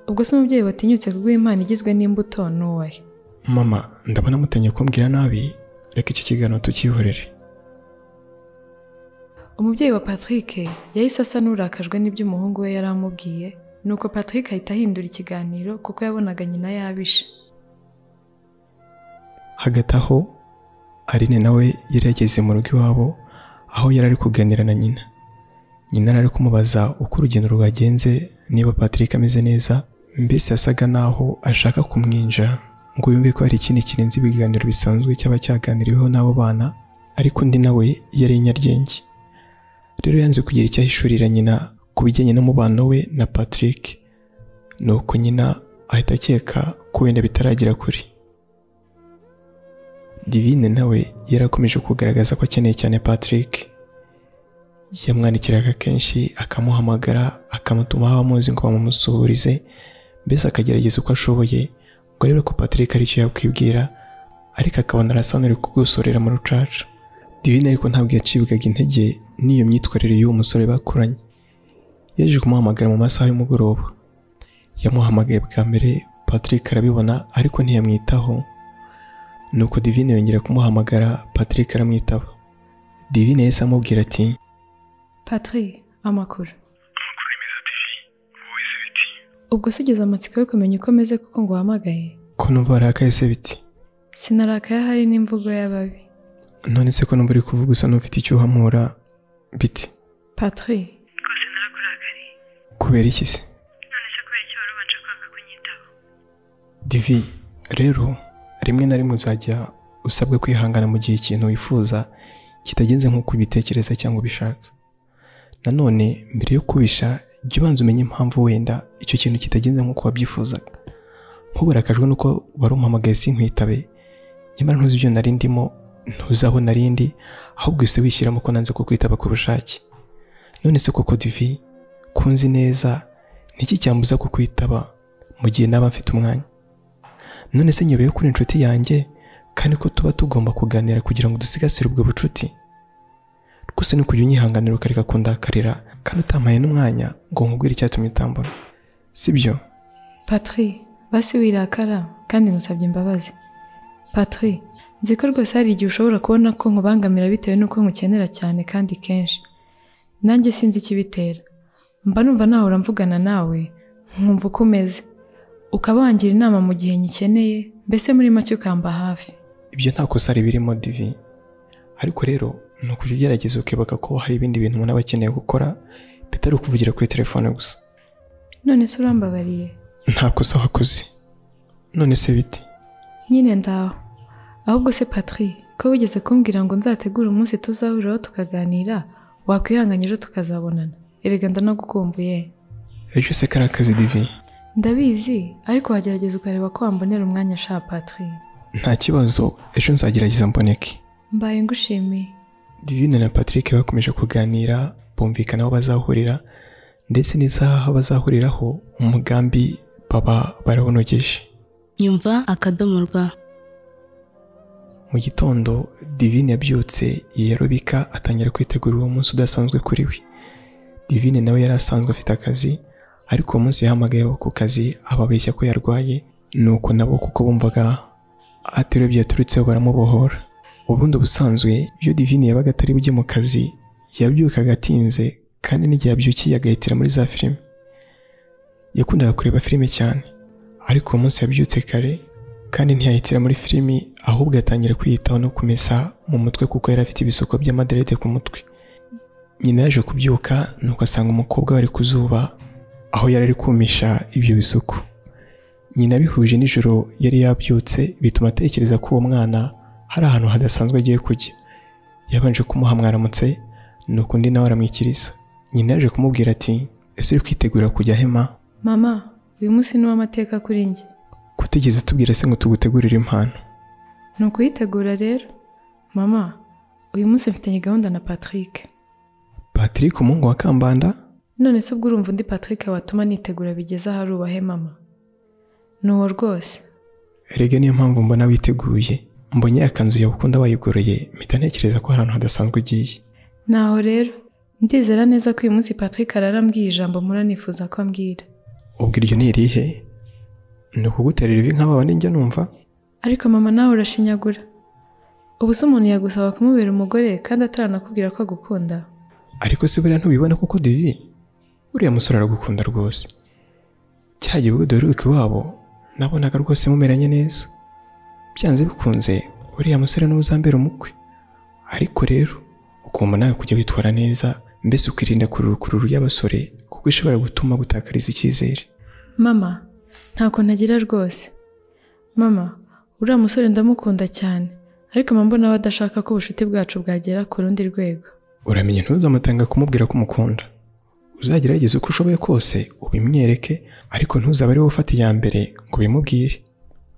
S2: Ubwo se umubyeyi watinyutse kuguha impano igizwe n'imbuto n'uwahe?
S1: Mama, ndabona mutenye kumbwira nabi, reka icyo kiganiro tukihorere.
S2: Umubyeyi wa Patrick yahise asa n'urakajwe n'ibyo umuhungu we yari amubwiye, nuko Patrick ahita ahindura ikiganiro kuko yabonaga nyina yabishe.
S1: Hagati aho Aline nawe yari yageze mu rugo iwabo, aho yari ari kuganira na nyina. Nyina ari kumubaza uko urugendo rwagenze, niba Patrick ameze neza, mbese yasaga naho ashaka kumwinja ngo yumve ko hari ikindi kirenze ibiganiro bisanzwe cyaba cyaganiriweho n'abo bana, ariko undi nawe yari inyaryenge. Rero yanze kugira icyo ahishurira nyina ku bijyanye n'umubano we na Patrick, nuko nyina ahita akeka ko wenda bitaragira kuri. Divine nawe yarakomeje kugaragaza ko akeneye cyane Patrick. Yamwandikiraga kenshi, akamuhamagara, akamutuma aho amuzi ngo bamumusuhurize, mbese akagerageza uko ashoboye ngo arebe ko Patrick ari icyo yakwibwira, ariko akabona arasa n'uri kugusorera mu rucaca. Divine ariko ntabwo yacibwaga intege n'iyo myitwarire y'uwo musore bakuranye. Yaje kumuhamagara mu masaha y'umugoroba. Yamuhamagaye bwa mbere, Patrick arabibona ariko ntiyamwitaho. Nuko Divine yongera kumuhamagara, Patrick aramwitaba. Divine yahise amubwira ati,
S2: Patrick, amakuru.
S4: Amakuru meza Divi, wowe se biti?
S2: Ubwo se ugeze amatsiko yo kumenya uko meze kuko ngo uhamagaye?
S1: Ko numva warakaye se biti?
S2: Sinarakaye, hari n'imvugo y'ababi.
S1: None se ko numva uri kuvuga usa n'ufite icyo uhamura biti?
S2: Patrick,
S4: Rwose narakurakariye.
S1: Kubera iki se?
S4: None se kubera iki wari ubanje kwanga kunyitaho?
S1: Divi, rero rimwe na rimwe uzajya usabwa kwihangana mu gihe ikintu wifuza kitagenze nk'uko ubitekereza cyangwa ubishaka. Nanone mbere yo kubisha, jya ubanza umenye impamvu wenda icyo kintu kitagenze nk'uko wabyifuzaga. Ntuburakajwe nuko wari umpamagaye sinkwitabe, nyamara ntuzi ibyo nari ndimo, ntuzi aho narindi, ahubwo ise wishyiramo ko nanze kukwitaba ku bushake. None se koko Divi, kunzi neza niki cyambuza kukwitaba mu gihe naba mfite umwanya? None se nyobeye kuri inshuti yanjye kandi ko tuba tugomba kuganira kugira ngo dusigasire ubwo bucuti. Rwose ni ukujya unyihanganira ukareka kundakarira kandi utampaye n'umwanya ngo nkubwire icyatumye utambona, sibyo?
S2: Patri, basi wirakara kandi nkusabye imbabazi. Patri, nzi ko rwose hari igihe ushobora kubona ko nkubangamira bitewe n'uko nkukenera cyane kandi kenshi. Nanjye sinzi ikibitera. Mba numva nahora mvugana nawe nkumva uko umeze, ukaba wangira inama mu gihe nyikeneye, mbese muri make ukamba hafi.
S1: Ibyo nta kosa ribirimo Divi, ariko rero ni ukujya ugerageza ukibuka ko hari ibindi bintu umuntu aba akeneye gukora bitari ukuvugira kuri telefone gusa.
S2: None se urambabariye?
S1: Nta kosa wakoze. None se biti?
S2: Nyine ndaho. Ahubwo se Patri, ko wigeze kumbwira ngo nzategura umunsi tuzahuriraho tukaganira, wakwihanganya ejo tukazabonana. Erega ndanagukumbuye.
S1: Ejo se kari akazi Divi?
S2: Ndabizi, ariko wagerageza ukareba ko wambonera umwanya sha Patri.
S1: Nta kibazo, ejo nzagerageza mboneke.
S2: Mbaye ngushimiye.
S1: Divine na Patrick bakomeje kuganira, bumvikana aho bazahurira ndetse n'isaha aho bazahuriraho, umugambi baba barawunogeje.
S3: Nyumva akadomorwa.
S1: Mu gitondo Divine yabyutse yiyarobika atangira kwitegurira uwo munsi udasanzwe kuri we. Divine nawe yari asanzwe afite akazi, ariko uwo munsi yahamagaye ku kazi ababeshya ko yarwaye, nuko nabo kuko bumvaga atari byo yaturutseho baramubohora. Ubundi ubusanzwe iyo Divine yabaga atari bujye mu kazi yabyukaga atinze, kandi n'igihe abyukiye agahitira muri za filime. Yakundaga kureba filime cyane, ariko uwo munsi yabyutse kare kandi ntiyahitira muri filimi, ahubwo atangira kwiyitaho no kumesa mu mutwe kuko yari afite ibisuko by'amaderede ku mutwe. Nyina yaje kubyuka nuko asanga umukobwa wari ku zuba aho yari ari kumisha ibyo bisuko. Nyina bihuje nijoro yari yabyutse bituma atekereza ko uwo mwana hari ahantu hadasanzwe agiye kujya. Yabanje kumuha mwaramutse nuko undi nawe aramwikiriza. Nyina yaje kumubwira ati, ese uri kwitegura kujya hema?
S2: Mama, uyu munsi ni w'amateka kuri njye.
S1: Kutigeze tubwira se ngo tugutegurire impano?
S2: Ni ukuyitegura rero. Mama, uyu munsi mfitanye gahunda na Patrick.
S1: Patrick umuhungu wa Kambanda?
S2: None se ubwo urumva undi Patrick watuma nitegura bigeze aho arubahe mama? Nuwo rwose.
S1: Erega niyo mpamvu mbona witeguye. Mbonye akanzu yawe ukunda wayigoroye, mpita ntekereza ko hari ahantu hadasanzwe ugiye.
S2: Naho rero, ndizera neza ko uyu munsi Patrick ararambwiye ijambo mpora nifuza ko ambwira.
S1: Ubwo iryo ni irihe? Ni ukuguterera ivi nk'aba bandi njya numva?
S2: Ariko mama nawe urashinyagura. Ubu se umuntu yagusaba kumubera umugore kandi ataranakubwira ko agukunda?
S1: Ariko se buriya ntubibona kuko Divi, uriya musore aragukunda rwose. Cyagiye ubwo duheruka iwabo nabonaga rwose mumeranye neza. Byanze bikunze uriya musore niwe uzambera umukwe. Ariko rero ukumva nawe kujya witwara neza, mbese ukirinda kururu y'abasore kuko ishobora gutuma gutakariza icyizere.
S2: Mama, ntako ntagira rwose. Mama, uriya musore ndamukunda cyane, ariko mbona badashaka ko ubucuti bwacu bwagera ku rundi rwego.
S1: Uramenye ntuzamutanga kumubwira ko umukunda. Uzagerageza uko ushoboye kose ubimwereke, ariko ntuzabe ari wowe ufata iya mbere ngo bimubwire.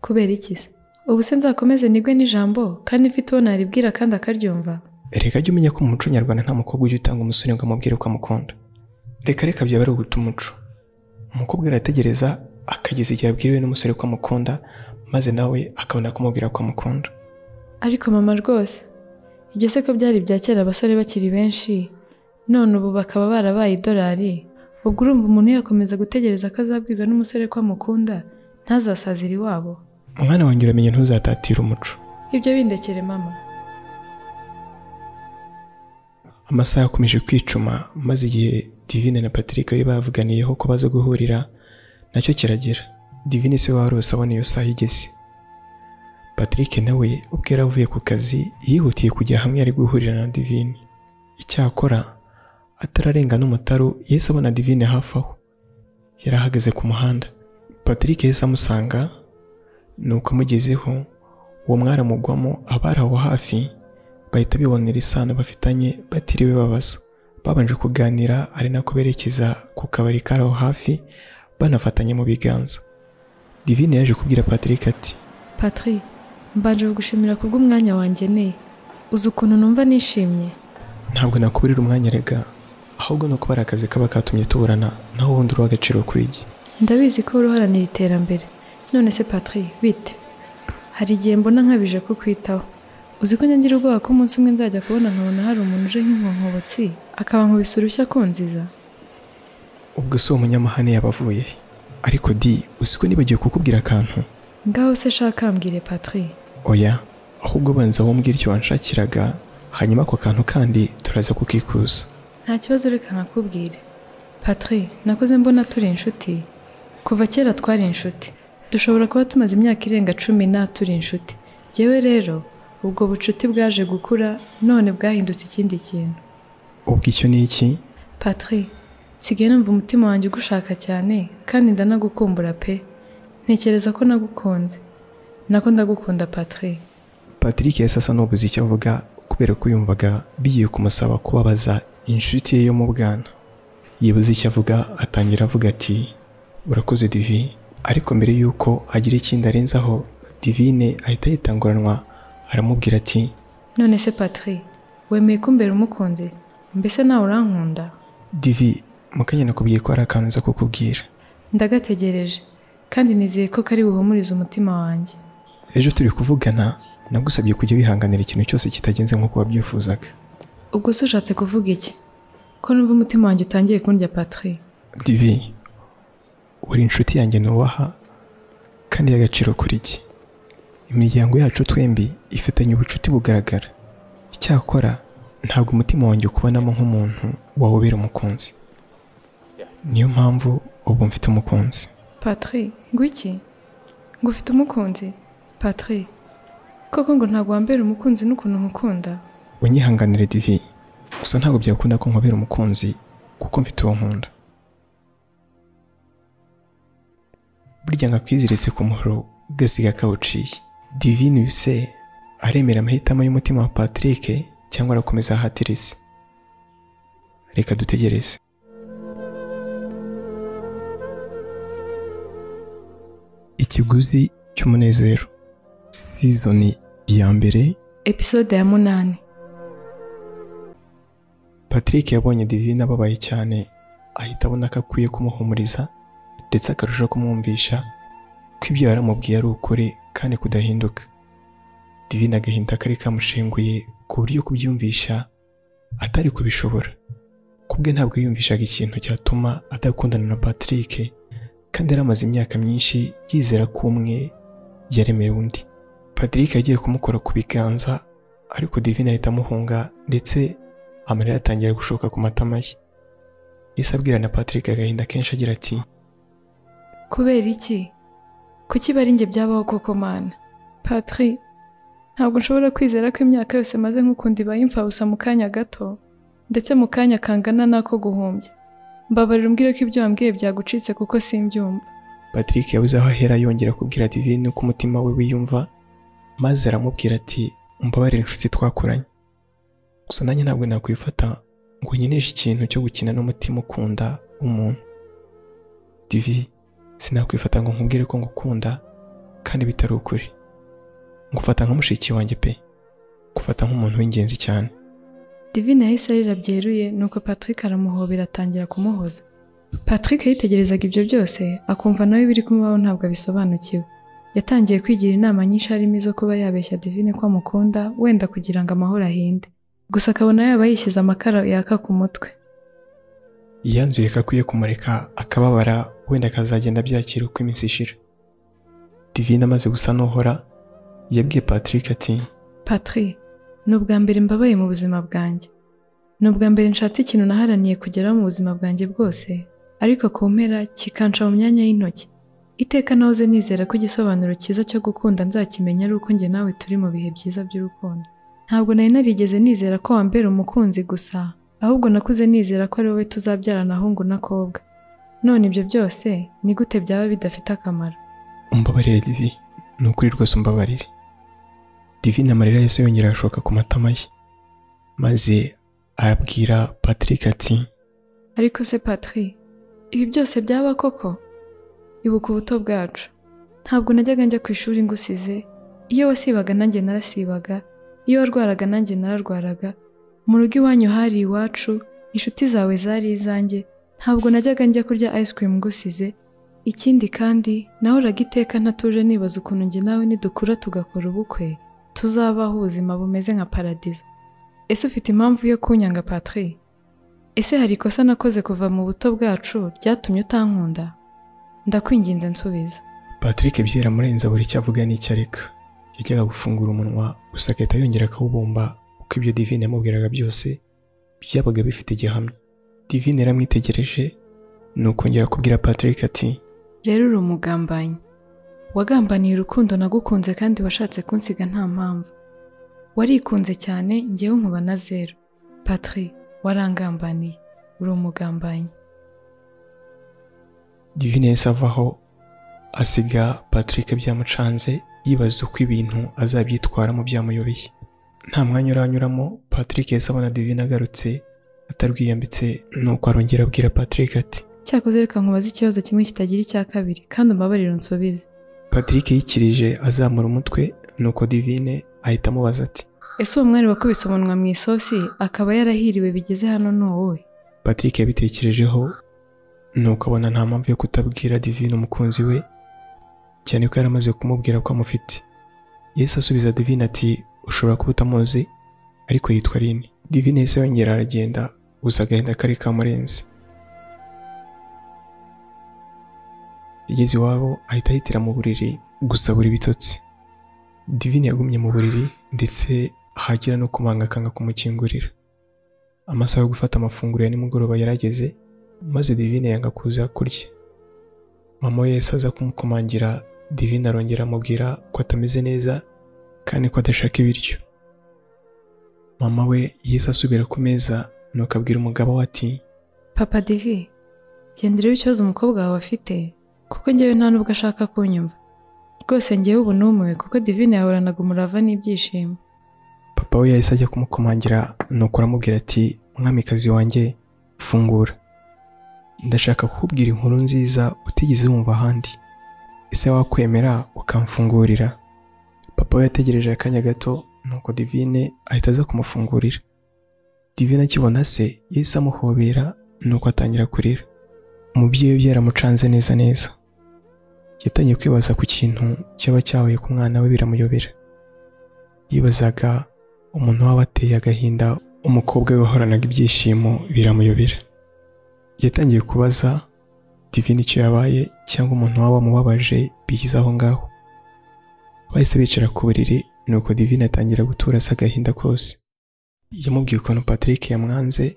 S2: Kubera iki se? Ubu se nzakomeze nigwe n'ijambo kandi mfite uwo naribwira kandi akaryumva?
S1: Reka jya umenya ko mu muco nyarwanda nta mukobwa ujya utanga umusore ngo amubwire ko amukunda. Reka byaba ari uguta umuco. Umukobwa arategereza akageza igihe abwiriwe n'umusore ko amukunda, maze nawe akabona kumubwira ko amukunda.
S2: Ariko mama rwose, ibyo se ko byari bya kera abasore bakiri benshi, none ubu bakaba barabaye idolari, ubwo urumva umuntu yakomeza gutegereza ko azabwirwa n'umusore ko amukunda, ntazasazira iwabo?
S1: Umwana wanjye uramenye ntuzatatira umuco.
S2: Ibyo bindekere mama.
S1: Amasaha yakomeje kwicuma, maze igihe Divine na Patrick bari bavuganiyeho ko baza guhurira nacyo kiragera. Divine se warose abona iyo saha igeze. Patrick nawe ubwo yari avuye ku kazi yihutiye kujya hamwe ari guhurira na Divine. Icyakora atararenga n'umutaru yese abona Divine hafi aho. Yari ahagaze ku muhanda. Patrick yese amusanga, nuko amugezeho uwo mwaramugwamo abari aho hafi bahita bibonera isano bafitanye batiriwe babaza. Babanje kuganira ari nako berekeza ku kabari kari aho hafi banafatanye mu biganza. Divine yaje kubwira Patrick ati,
S2: Patrick, mbanje kugushimira kubw'umwanya wangeneye. Uzi ukuntu numva nishimye?
S1: Ntabwo nakuburira umwanya rega, ahubwo nuko bari akazi kaba katumye tuburana naho wundi uri w'agaciro kuri njye.
S2: Ndabizi ko uruharanira iterambere. None se Patrick, bite? hari igihe mbona nkabije kukwitaho. Uzi ko nyagira ubwoba ko umunsi umwe nzajya kubona nkabona hari umuntu uje nk'inkonkobotsi akaba nkubise urushya kunziza.
S1: ubwo si umunyamahane yabavuye. Ariko di uzi ko nibagiwe kukubwira akantu.
S2: Ngaho se shaka mbwire Patri.
S1: Oya, ahubwo banza wombwira icyo wanshakiraga, hanyuma ako kantu kandi turaza kukikuza.
S2: Nta kibazo, reka nkakubwire. Patri, nakoze mbona turi inshuti. Kuva kera twari inshuti. Dushobora kuba tumaze imyaka irenga 10 turi inshuti. Jewe rero ubwo bucuti bwaje gukura none bwahindutse ikindi kintu.
S1: Ubwo icyo ni iki?
S2: Patri, sigaye numva umutima wanjye ugushaka cyane kandi ndanagukumbura pe. Ntekereza ko nagukunze. Nako ndagukunda Patri.
S1: Patrick yahise asa n'ubuze icyo avuga kubera ko yumvaga bigiye kumusaba kubabaza inshuti ye yo mu bwana. Yibuze icyo avuga, atangira avuga ati urakoze Divi. Ariko mbere yuko agira ikindi arenzaho, Divine ahita yitanguranwa aramubwira ati
S2: none se Patri, wemeye kumbera umukunzi? Mbese nawe urankunda?
S1: Divi, mukanya nakubwiye ko ari akantu nza kukubwira.
S2: Ndagategereje kandi nizeye ko kari buhumurize umutima wanjye.
S1: Ejo turi kuvugana nagusabye kujya wihanganira ikintu cyose kitagenze nk'uko wabyifuzaga.
S2: Ubwo se ushatse kuvuga iki? Ko numva umutima wanjye utangiye kundya Patri.
S1: Divi, uri inshuti yanjye nubaha kandi y'agaciro kuri iki. Imiryango yacu twembi ifitanye ubucuti bugaragara. Icyakora ntabwo umutima wanjye ukubonamo nk'umuntu wawubera umukunzi. Niyo mpamvu ubu mfite umukunzi.
S2: Patri, ngwiki? Ngo ufite umukunzi? Patri, koko ngo ntabwo wambera umukunzi n'ukuntu nkukunda?
S1: Unyihanganire Divi, gusa ntabwo byakunda ko nkubera umukunzi kuko mfite uwo nkunda. Burya nkakwiziritse ku muhoro gasiga kawuciye. Divine Yuse aremera amahitamo y'umutima wa Patrick cyangwa arakomeza ahatirize? Reka dutegereze. Ikiguzi cy'umunezero, season ya mbere,
S2: episode ya 8.
S1: Patrick yabonye Divine ababaye cyane, ahita abona ko akwiye kumuhumuriza ndetse akarushaho kumwumvisha ko ibyo yaramubwiye ari ukuri kandi kudahinduka. Divine agahinda kari kamushenguye ku buryo kubyumvisha atari kubishobora. Kubwe ntabwo yumvishaga ikintu cyatuma adakundana na Patrick kandi yaramaze imyaka myinshi yizera ko umwe yaremeye undi. Patrick yagiye kumukora ku biganza ariko Divine ahita amuhunga ndetse amarira atangira gushoka ku matama ye. Yise abwira na Patrick agahinda kenshi agira ati
S2: kubera iki? Kuki bari njye byabaho koko mana? Patri, ntabwo nshobora kwizera ko imyaka yose maze nk'ukundi bayimfabusa mu kanya gato ndetse mu kanya kangana nako guhumbya. Mbabarira umbwire ko ibyo wambwiye byagucitse kuko simbyumva.
S1: Patrick yabuze aho ahera yongera kubwira Divine uko umutima we wiyumva, maze aramubwira ati umbabarire inshuti twakoranye. Gusa nanjye ntabwo nakwifata ngo nyineshe ikintu cyo gukina n'umutima ukunda umuntu. Divi, sinakwifata ngo nkubwire ko ngukunda kandi bitari ukuri. Ngufata nka mushiki wanjye pe, gufata nk'umuntu w'ingenzi cyane.
S2: Divine yahise arira byeruye nuko Patrick aramuhobera atangira kumuhoza. Patrick yitegerezaga ibyo byose akumva nawe biri kumubaho ntabwo abisobanukiwe. Yatangiye kwigira inama nyinshi harimo izo kuba yabeshya Divine ko amukunda wenda kugira ngo amahoro ahinde. Gusa akabona yaba yishyize amakara yaka ku mutwe.
S1: Yanzuye ko akwiye kumureka akababara wenda akazagenda byakira uko iminsi ishira. Divine amaze gusa n'uhora yabwiye Patrick ati
S2: Patri, ni ubwa mbere mbabaye mu buzima bwanjye. Ni ubwa mbere nshatse ikintu naharaniye kugeraho mu buzima bwanjye bwose ariko ku mpera kikanca mu myanya y'intoki. Iteka nahoze nizera ko igisobanuro cyiza cyo gukunda nzakimenya ari uko njye nawe turi mu bihe byiza by'urukundo. Ntabwo nari narigeze nizera ko wambera umukunzi gusa, ahubwo nakuze nizera ko ari wowe tuzabyarana ahungu n'akobwa. None ibyo byose ni gute byaba bidafite akamaro?
S1: Umbabarire Divi, ni ukuri rwose umbabarire. Divine amarira yose yongera ashoka ku matama ye, maze arabwira Patrick ati
S2: ariko se Patri, ibi byose byaba koko? Ibuka ubuto bwacu. Ntabwo najyaga njya ku ishuri ngusize. Iyo wasibaga nanjye narasibaga, iyo warwaraga nanjye nararwaraga. Mu rugo iwanyu hari iwacu, inshuti zawe zari izanjye. Ntabwo najyaga njya kurya ice cream ngusize. Ikindi kandi nahoraga iteka ntatuje nibaza ukuntu njye nawe nidukura tugakora ubukwe tuzabaho ubuzima bumeze nka paradizo. Ese ufite impamvu yo kunyanga Patrick? Ese hari ikosa nakoze kuva mu buto bwacu ryatumye utankunda? Ndakwinginze nsubiza.
S1: Patrick byaramurenze buri icyo avuga n'icyo areka. Yajyaga gufungura umunwa gusa agahita yongera akawubumba uko ibyo Divine yamubwiraga byose byabaga bifite igihamya. Divine yaramwitegereje nuko ngera kubwira Patrick ati,
S2: rero uri umugambanyi. Wagambaniye urukundo nagukunze kandi washatse kunsiga nta mpamvu. Warikunze cyane njyewe nkuba na zero. Patrick, warangambaniye. Uri umugambanyi.
S1: Divine yahise avaho asiga Patrick byamucanze yibaza uko ibintu azabyitwaramo byamuyobeye. Nta mwanya uranyuramo Patrick yahise abona Divine agarutse atarwiyambitse nuko arongera abwira Patrick ati,
S2: cyakoze reka nkubaze ikibazo kimwe kitagira icya kabiri kandi umbabarire unsubize.
S1: Patrick yikirije azamura umutwe nuko Divine ahita amubaza ati,
S2: ese uwo mwari wakubise umunwa mu isosi akaba yarahiriwe bigeze hano ni wowe?
S1: Patrick yabitekerejeho nuko abona nta mpamvu yo kutabwira Divine umukunzi we cyane ko yaramaze kumubwira ko amufite. Yahise asubiza Divine ati, ushobora kuba utamuzi ariko yitwa Line. Divine yahise yongera aragenda gusa agahinda kari kamurenze. Yageze iwabo ahita yitira mu buriri gusabura ibitotsi. Divine yagumye mu buriri ndetse hagira no kumanga akanga kumukingurira. Amasaha yo gufata amafunguro ya nimugoroba yarageze maze Divine yanga kuza kurya. Mama we yahise aza kumukomangira. Divine arongera amubwira ko atameze neza kandi ko adashaka ibiryo. Mama we yahise asubira ku meza nuko abwira umugabo we ati,
S2: papa Divi, genda urebe ikibazo umukobwa wawe afite kuko njyewe nta nubwo ashaka kunyumva. Rwose njyewe ubu numiwe kuko Divine yahoranaga umurava n'ibyishimo.
S1: Papa we yahise ajya kumukomangira nuko aramubwira ati, mwamikazi wanjye fungura, ndashaka kukubwira inkuru nziza utigeze wumva ahandi. Ese wakwemera ukamfungurira? Papa we yategereje akanya gato nuko Divine ahita aza kumufungurira. Divine akibona se yahise amuhobera nuko atangira kurira. Umubyeyi we byaramucanze neza. Yatangiye kwibaza ku kintu cyaba cyabaye ku mwana we biramuyobera. Yibazaga umuntu waba ateye agahinda umukobwa we wahoranaga ibyishimo biramuyobera. Yatangiye kubaza Divine icyo yabaye cyangwa umuntu waba wamubabaje bigize aho ngaho. Bahise bicara ku buriri nuko Divine atangira gutura asa agahinda kose. Yamubwiye ukuntu Patrick yamwanze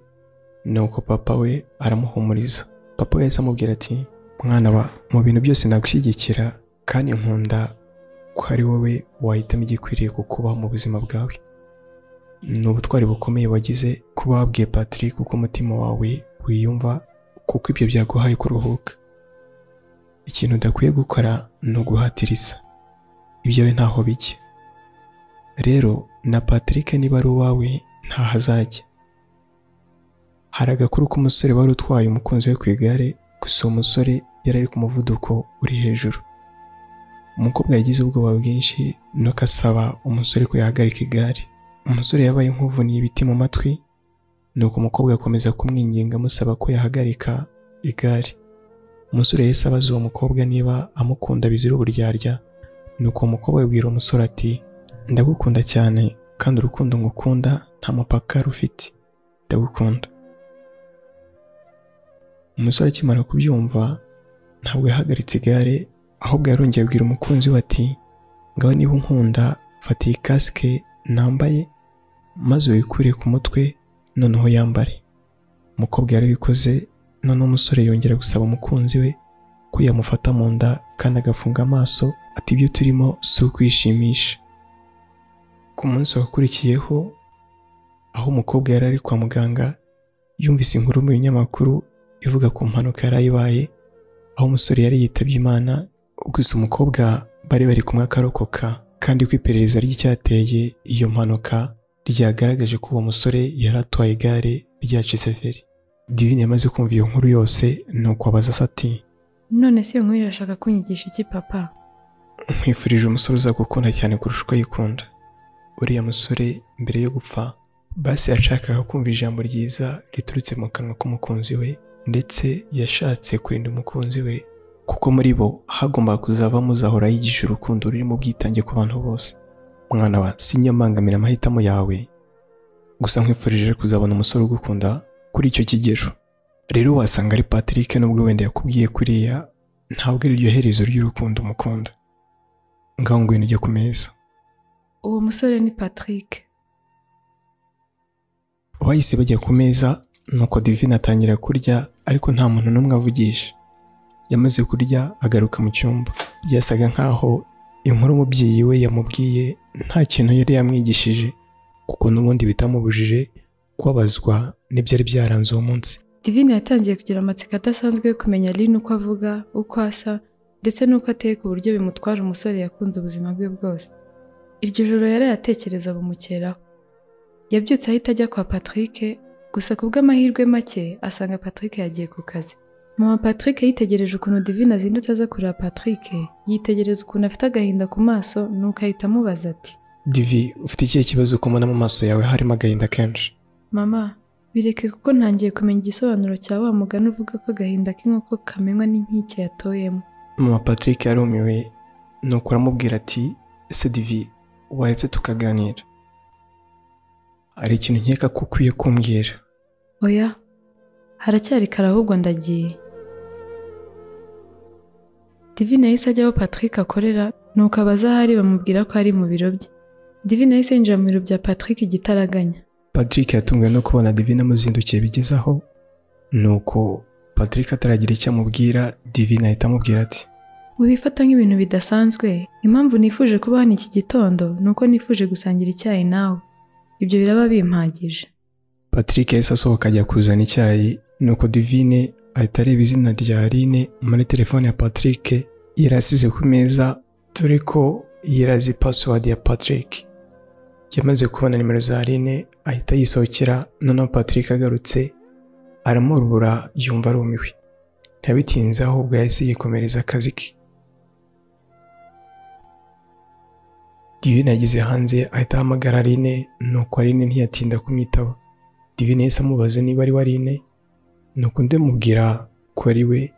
S1: nuko papa we aramuhumuriza. Papa we yahise amubwira ati, mwana wa, mu bintu byose nagushyigikira kandi nkunda ko ari wowe wahitamo igikwiriye kukubaho mu buzima bwawe. Ni ubutwari bukomeye wagize kuba wabwiye Patrick uko umutima wawe wiyumva kuko ibyo byaguhaye kuruhuka. Ikintu udakwiye gukora ni uguhatiriza. Ibyawe ntaho bijya. Rero na Patrick niba ari uwawe ntaho azajya. Hari agakuru k'umusore wari utwaye umukunzi we ku igare gusa uwo musore yari ari ku muvuduko uri hejuru. Umukobwa yagize ubwoba bwinshi nuko asaba umusore ko yahagarika igare. Umusore yabaye nk'uvuniye ibiti mu matwi nuko umukobwa akomeza kumwinginga amusaba ko yahagarika igare. Umusore yahise abaza uwo mukobwa niba amukunda bizira uburyarya nuko umukobwa yabwira umusore ati, ndagukunda cyane kandi urukundo ngukunda nta mupaka rufite. Ndagukunda. Umusore akimara kubyumva ntabwo yahagaritse igare ahubwo yarongeye abwira umukunzi we ati, ngaho niba unkunda fata iyi kasike nambaye maze uyikure ku mutwe noneho yambare. Umukobwa yarabikoze noneho umusore yongera gusaba umukunzi we ko yamufata mu nda kandi agafunga amaso ati, ibyo turimo si ukwishimisha. Ku munsi wakurikiyeho aho umukobwa yari ari kwa muganga yumvise inkuru mu binyamakuru ivuga ku mpanuka yari ibaye aho umusore yari yitabye Imana. Gusa umukobwa bari kumwe akarokoka kandi ko iperereza ry'icyateye iyo mpanuka ryagaragaje ko uwo musore yari atwaye igare ryacitse feri. Divine yamaze kumva iyo nkuru yose nuko abaza ati,
S2: none se iyo nkuru irashaka kunyigisha iki papa?
S1: nkwifurije umusore uzagukunda cyane kurusha uko yikunda. Uriya musore mbere yo gupfa basi yashakaga kumva ijambo ryiza riturutse mu kanwa k'umukunzi we ndetse yashatse kurinda umukunzi we kuko muri bo hagombaga kuzavamo uzahora yigisha urukundo rurimo ubwitange ku bantu bose. Mwana wa, sinyamangamira amahitamo yawe, gusa nkwifurije kuzabona umusore ugukunda kuri icyo kigero. Rero wasanga ari Patrick nubwo wenda yakubwiye kuriya, ntabwo ari iryo herezo ry'urukundo umukunda. Ngaho ngwino ujye ku meza.
S2: Uwo musore ni Patrick.
S1: Bahise bajya ku meza, nuko Divine atangira kurya ariko nta muntu n'umwe avugisha. Yamaze kurya agaruka mu cyumba. Byasaga nkaho inkuru umubyeyi we yamubwiye nta kintu yari yamwigishije, kuko n'ubundi bitamubujije kubabazwa n'ibyari byaranze uwo munsi.
S2: Divine yatangiye kugira amatsiko adasanzwe yo kumenya Aline uko avuga, uko asa, ndetse n'uko ateye ku buryo bimutwara umusore yakunze ubuzima bwe bwose. Iryo joro yarayatekereza bumukeraho. Yabyutse ahita ajya kwa Patrick, gusa kubw'amahirwe make asanga Patrick yagiye ku kazi. Mama Patrick yitegereje ukuntu Divine azindutse aza kureba Patrick, yitegereza ukuntu afite agahinda ku maso, nuko ahita amubaza ati,
S1: Divi, ufite ikihe kibazo kumona mu maso yawe harimo agahinda kenshi?
S2: Mama, bireke kuko ntangiye kumenya igisobanuro cya wa mugani uvuga ko agahinda k'inkoko kamenywa n'inkike yatoyemo.
S1: Mama Patrick yarumiwe, nuko aramubwira ati, ese Divi, waretse tukaganira? Hari ikintu nkeka ko ukwiye kumbwira.
S2: Oya, haracyari kare ahubwo ndagiye. Divine yahise ajya aho Patrick akorera, nuko abaza ahari bamubwira ko ari mu biro bye. Divine yahise yinjira mu biro bya Patrick igitaraganya.
S1: Patrick yatunguwe no kubona Divine amuzindukiye bigezaho, nuko Patrick ataragira icyo amubwira, Divine ahita amubwira ati,
S2: Ubifata nk'ibintu bidasanzwe, impamvu nifuje kuba hano iki gitondo nuko nifuje gusangira icyayi nawe. Ibyo biraba bimpagije.
S1: Patrick yahise asohoka ajya kuzana icyayi, nuko Divine ahita areba izina rya Aline muri telefone ya Patrick yarasize ku meza, dore ko yarazi password ya Patrick. Yamaze kubona nimero za Aline ahita yisohokera, noneho Patrick agarutse aramurubura yumva arumiwe. Ntiyabitinze ahubwo yahise yikomereza akazi ke. Divine yageze hanze ahita ahamagara Aline, nuko Aline ntiyatinda kumwitaba. Divine yahise amubaza niba ari Aline, nuko ndamubwira ko ari we,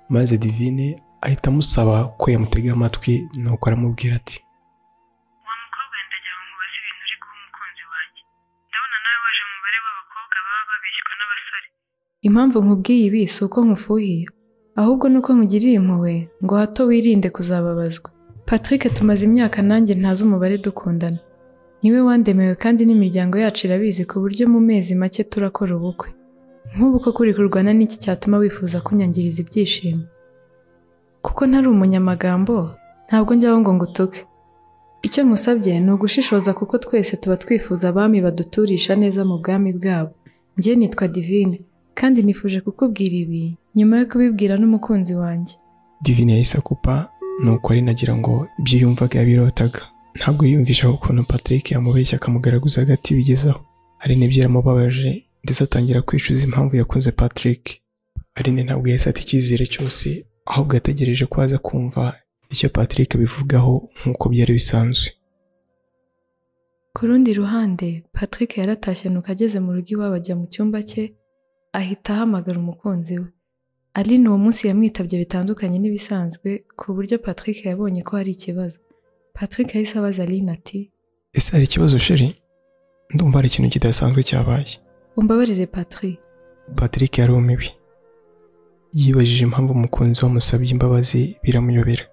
S1: maze Divine ahita amusaba ko yamutega amatwi, nuko aramubwira ati,
S4: wa mukobwa ndagira ngo mubaze ibintu uri guha umukunzi wanjye. Ndabona nawe waje mu mubare w'abakobwa baba babeshywa n'abasore.
S2: Impamvu nkubwiye ibi si uko nkufuhiye, ahubwo nuko nkugiriye impuhwe ngo hato wirinde kuzababazwa. Patrick tumaze imyaka nanjye ntazi umubare dukundana. Niwe wandemewe kandi n'imiryango yacu irabizi ku buryo mu mezi make turakora ubukwe. Nk'ubu ko kuri kurwana n'iki cyatuma wifuza kunyangiriza ibyishimo? Kuko ntari umunyamagambo, ntabwo njyaho ngo ngutuke. Icyo nkusabye ni ugushishoza kuko twese tuba twifuza abami baduturisha neza mu bwami bwabo. Njye nitwa Divine, kandi nifuje kukubwira ibi nyuma yo kubibwira n'umukunzi wanjye.
S1: Divine yahise akupa, nuko ari nagira ngo ibyo yumvaga yabirotaga. Ntabwo yiyumvisha ukuntu Patrick yamubeshya akamugaragaza hagati bigezaho. Aline byaramubabaje ndetse atangira kwicuza impamvu yakunze Patrick. Aline ntabwo yahise ata icyizere cyose, ahubwo yategereje ko aza kumva icyo Patrick abivugaho nk'uko byari bisanzwe.
S2: Ku rundi ruhande, Patrick yaratashye nuko ageze mu rugo iwabo ajya mu cyumba cye, ahita ahamagara umukunzi we. Aline uwo munsi yamwitabye bitandukanye n'ibisanzwe, ku buryo Patrick yabonye ko hari ikibazo. Patrick yahise abaza Aline ati,
S1: ese hari ikibazo sheri? Ndumva hari ikintu kidasanzwe cyabaye.
S2: Umbabarire Patrick.
S1: Patrick yarumiwe. Yibajije impamvu umukunzi wamusabye imbabazi biramuyobera.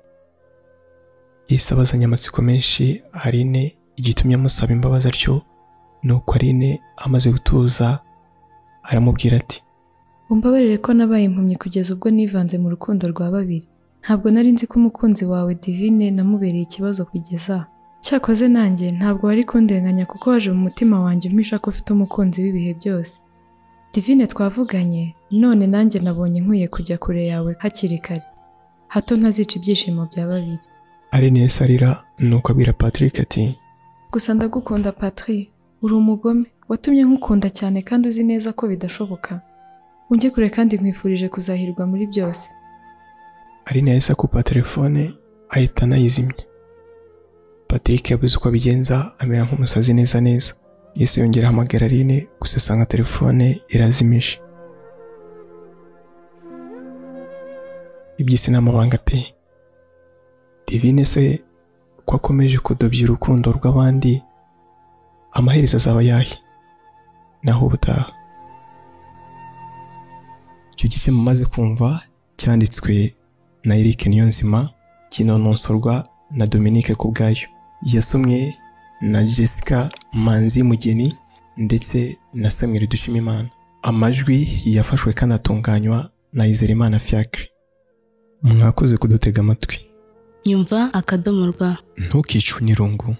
S1: Yahise abazanya amatsiko menshi Aline igitumye amusaba imbabazi atyo, nuko Aline amaze gutuza aramubwira ati,
S2: Umbabarire ko nabaye impumyi kugeza ubwo nivanze mu rukundo rwa babiri. Ntabwo nari nzi ko umukunzi wawe Divine namubereye ikibazo kugeza. Cyakoze nanjye ntabwo wari kundenganya kuko waje mu mutima wanjye umpisha ko ufite umukunzi w'ibihe byose. Divine twavuganye, none nanjye nabonye nkwiye kujya kure yawe hakiri kare, hato ntazica ibyishimo bya babiri.
S1: Aline yahise arira, nuko abwira Patrick ati,
S2: gusa ndagukunda Patrick, uri umugome, watumye nkukunda cyane kandi uzi neza ko bidashoboka. Unjye kure kandi nkwifurije kuzahirwa muri byose.
S1: Aline yahise akupa telefone ahita anayizimya. Patrick yabuze uko abigenza, amera nk'umusazi neza neza. Yese yongera ahamagara Aline, gusa asanga telefone irazimije. iby'isi n'amabanga pe. Divine se ko akomeje kudobya urukundo rw'abandi, amaherezo azaba yahe? Naho ubutaha. Icyo gice mumaze kumva cyanditswe na Eric Niyonzima, kinononsorwa na Dominique Kubwayo, yasomwe na Jessica Manzi Mugeni ndetse na Samuel Dushimimana. Amajwi yafashwe kanatunganywa na Izerimana Fiacre. Mwakoze kudutega amatwi.
S3: Nyumva akadomo rwa.
S1: Ntukicwe n'irungu.